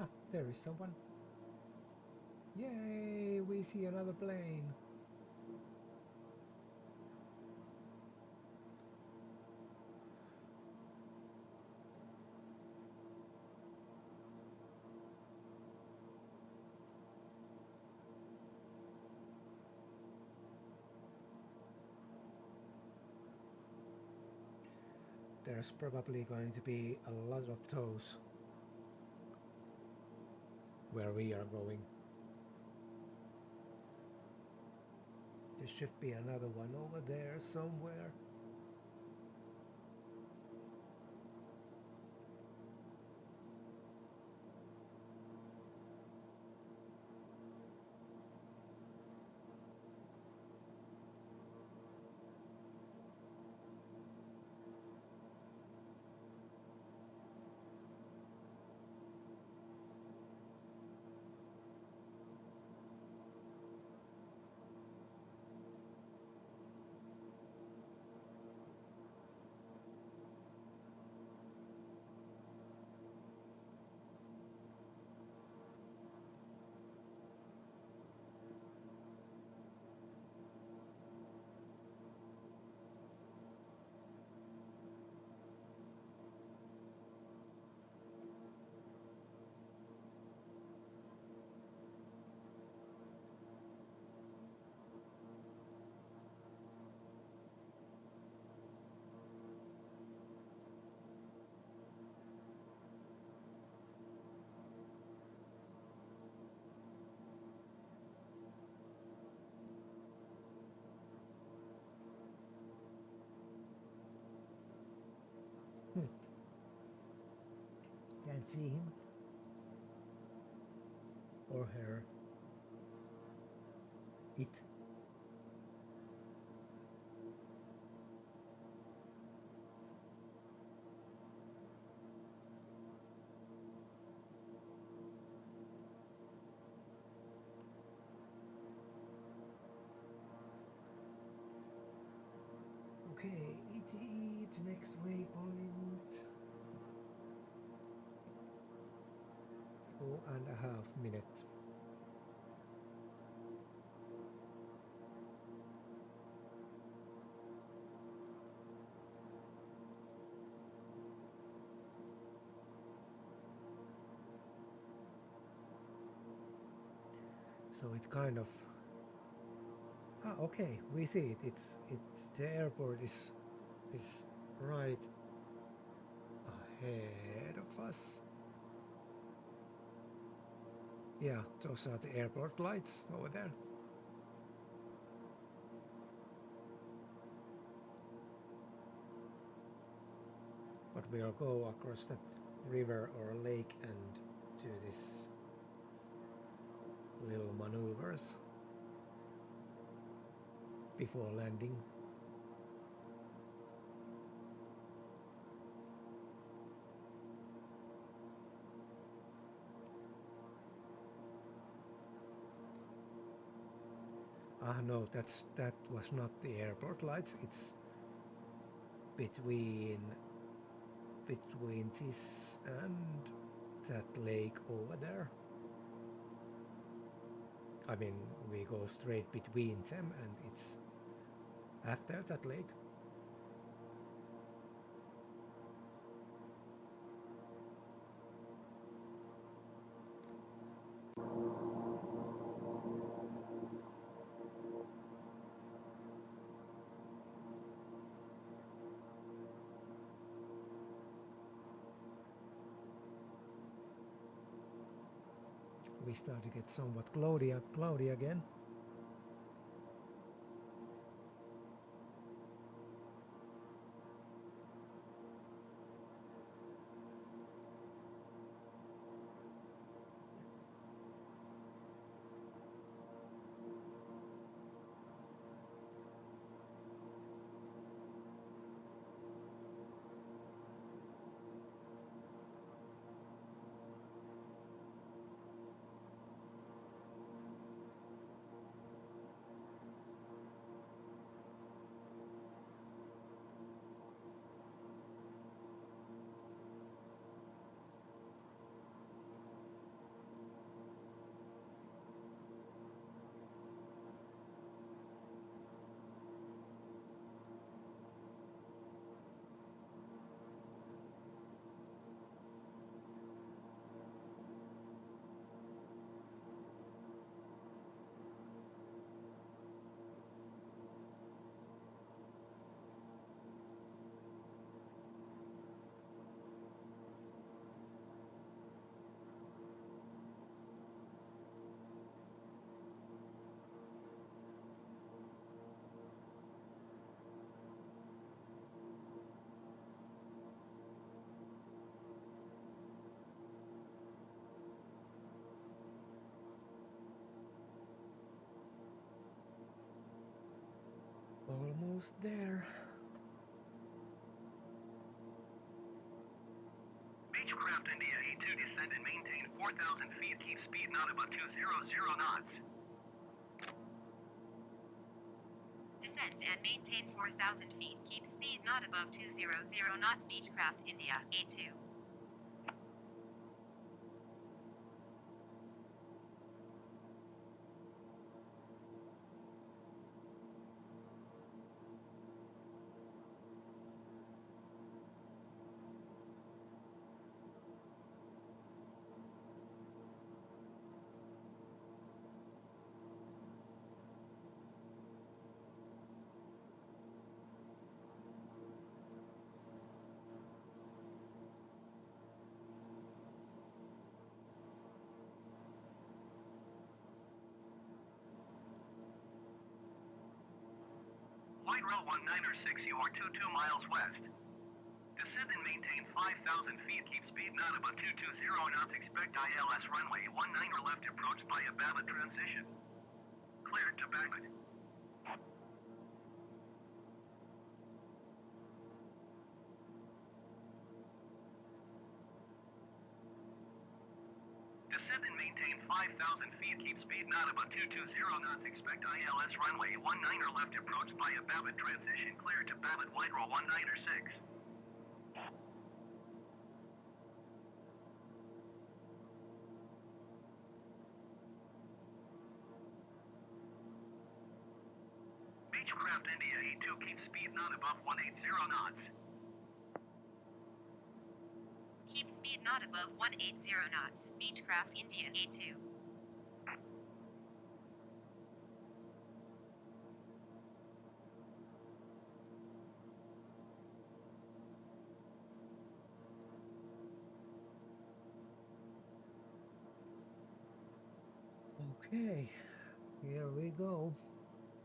Ah, there is someone. Yay, we see another plane. There's probably going to be a lot of those where we are going. There should be another one over there somewhere. Can't see him or her. It. Okay, ET next waypoint. 4.5 minutes. So it kind of okay, we see it. It's the airport is right ahead of us. Yeah, those are the airport lights over there. But we'll go across that river or lake and do this little maneuvers before landing. No, that was not the airport lights. It's between this and that lake over there. I mean, we go straight between them, and it's after that lake. We start to get somewhat cloudy again. Almost there. Beechcraft India A2 descend and maintain 4,000 feet. Keep speed not above 200 knots. Descend and maintain 4,000 feet. Keep speed not above 200 knots. Beechcraft India A2. White Rail 196, you are 22 miles west. Descend and maintain 5,000 feet. Keep speed not above 220 knots. Expect ILS runway 19 left approach by a Babbitt transition. Cleared to Babbitt. Descend and maintain 5,000 feet. Keep speed not above 220 knots. Expect ILS runway 19 left approach by a Babbitt transition. Cleared to Babbitt White Roll 196. Beechcraft India A2, keep speed not above 180 knots. Keep speed not above 180 knots. Beechcraft India A2. Okay, here we go.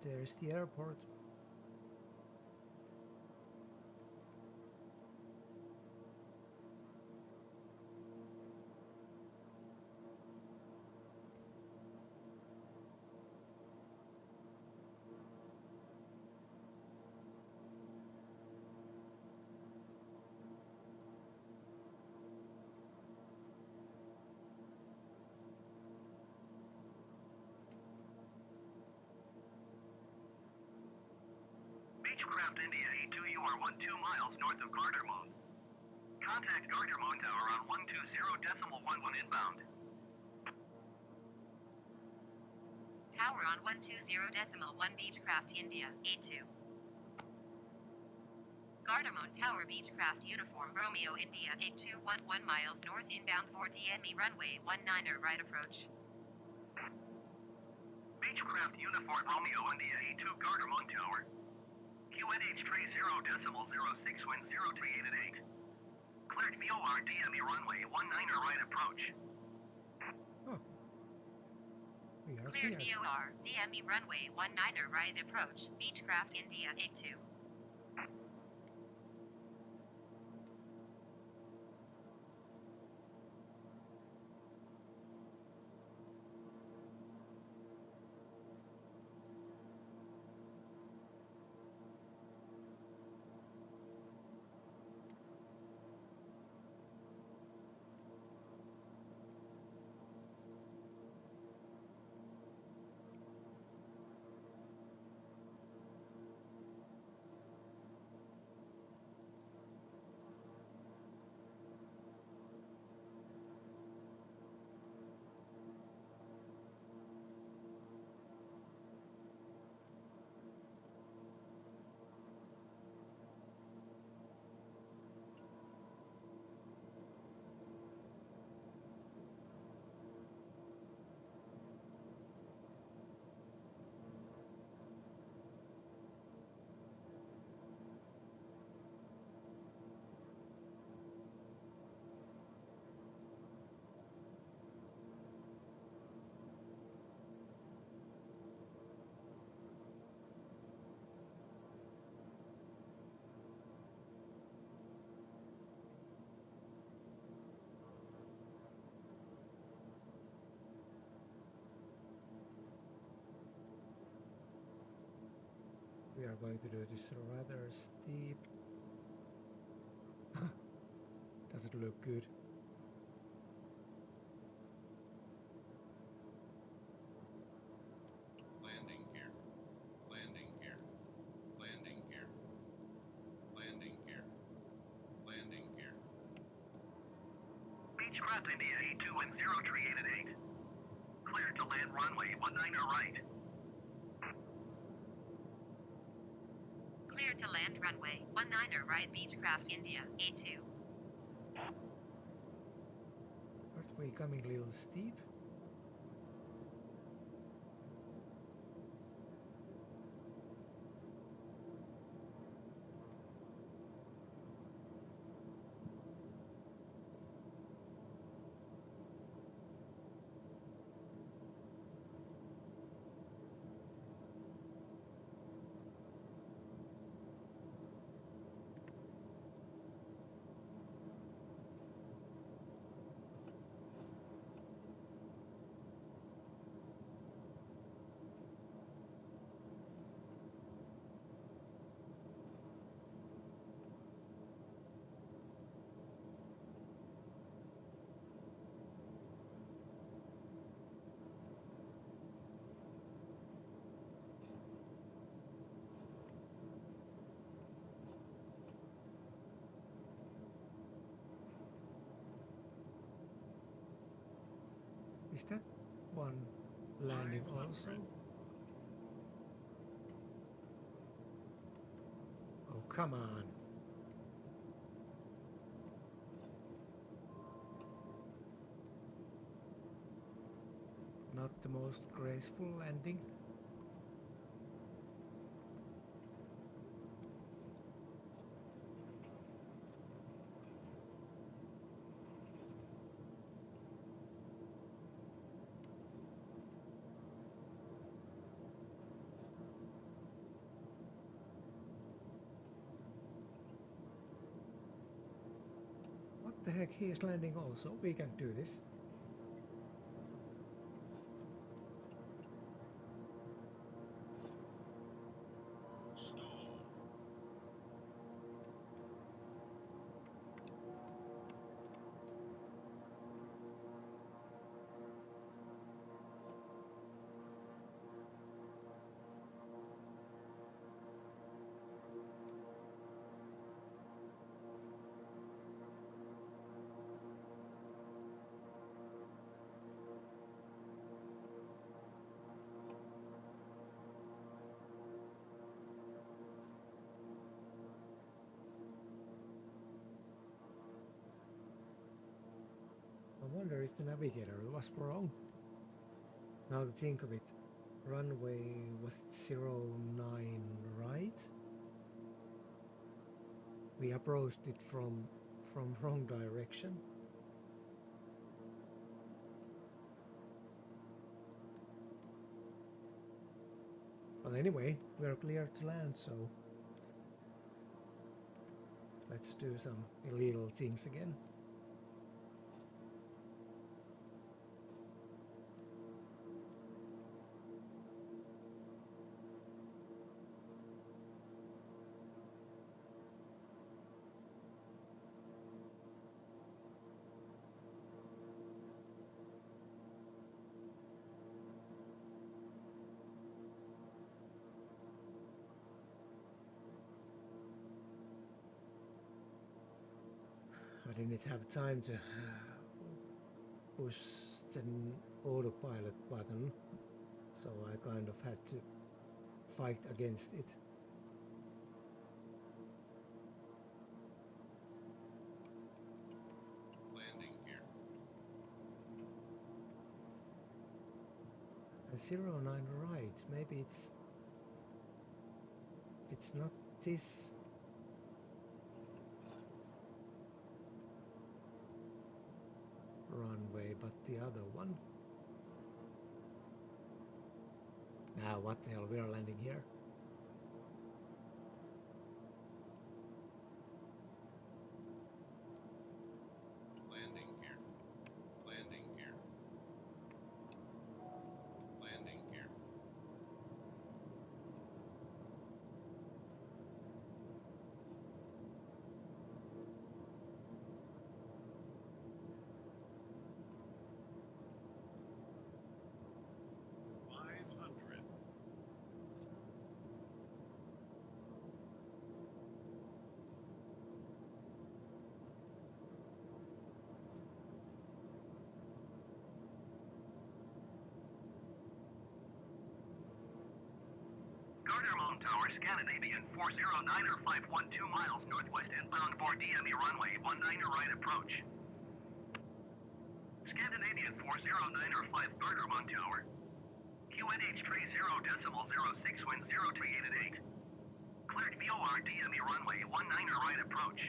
There's the airport. Beechcraft India 82, you are 12 miles north of Gardermoen. Contact Gardermoen Tower on 120.11 inbound. Tower on 120.1 Beechcraft India, 82. Gardermoen Tower Beechcraft Uniform Romeo India 8211 miles north inbound for DME runway 19er right approach. Beechcraft Uniform Romeo India 82 Gardermoen Tower. QNH tray 0.06 wind 0388. Cleared VOR DME runway 19er right approach. Oh. We are Cleared cleared. VOR DME runway 19er right approach. Beechcraft India 82. We are going to do this rather steep. Does it look good? Landing here. Landing here. Landing here. Landing here. Landing here. Beechcraft India 82 and 0388. Cleared to land runway 19er right. Cleared to land runway 19er right Beechcraft India 82. Aren't we coming a little steep? Is that one landing also? Oh, come on. Not the most graceful landing. What the heck, he is landing also. We can do this. Stall. wonder if the navigator was wrong. Now to think of it, runway was 09 right? We approached it from wrong direction. But anyway, we're clear to land, so let's do some illegal things again. I didn't have time to push the autopilot button, so I kind of had to fight against it. Landing here. And 09 right, maybe it's not this runway, but the other one. Now what the hell, we are landing here. Landing here. Landing here. Landing here. Gardermoen Tower, Scandinavian 409er 512 miles northwest inbound for DME runway 19er right approach. Scandinavian 409er 5 Gardermoen Tower. QNH tree 0.06 wind 038 at 8. Cleared VOR DME runway 19er right approach.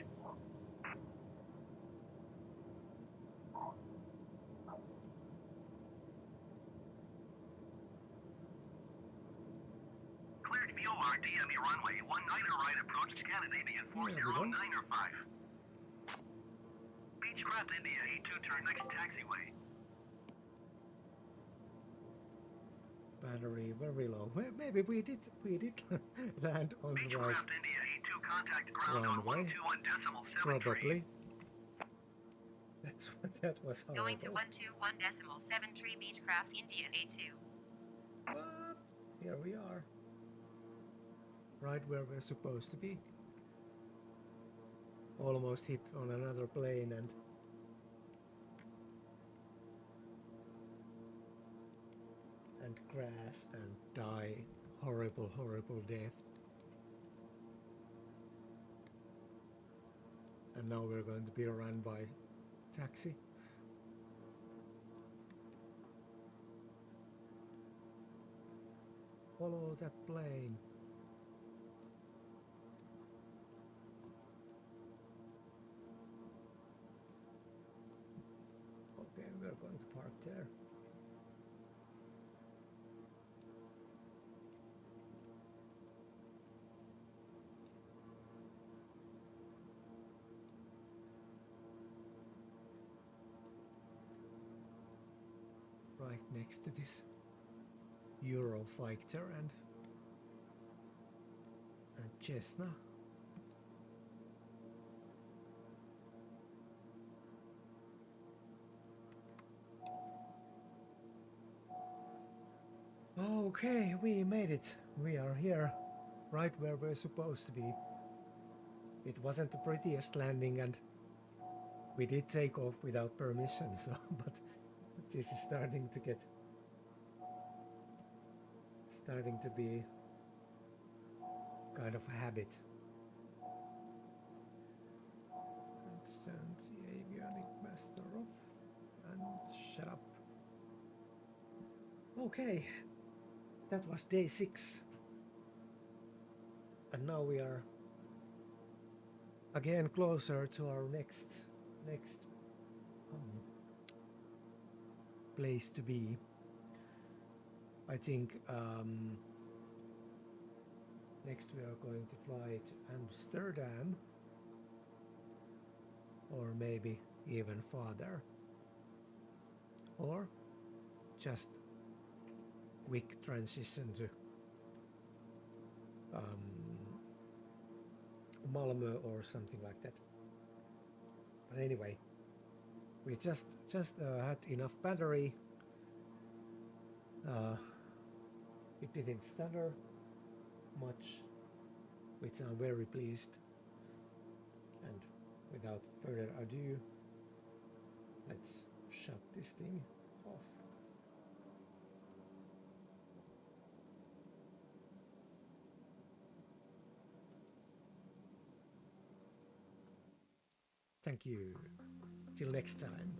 Cleared VOR DME runway 19er right approach Scandinavian 409er 5. Beechcraft India 82 turn next taxiway. Battery very low. Maybe we did land on the right Beechcraft India 82 contact ground runway. on 121.73. Probably. That was horrible. Going to 121.73 Beechcraft India A2. But here we are. Right where we're supposed to be. Almost hit on another plane and crash and die. Horrible, horrible death. And now we're going to be run by taxi. Follow that plane. Okay, we're going to park there. Right next to this Eurofighter and Cessna. Okay, we made it. We are here, right where we're supposed to be. It wasn't the prettiest landing and we did take off without permission, so but this is starting to be kind of a habit. And turn the avionic master off and shut up. Okay, that was day 6. And now we are again closer to our next place to be. I think next we are going to fly to Amsterdam, or maybe even farther, or just quick transition to Malmö or something like that. But anyway, we just had enough battery. It didn't stutter much, which I'm very pleased. And without further ado, let's shut this thing off. Thank you. Till next time.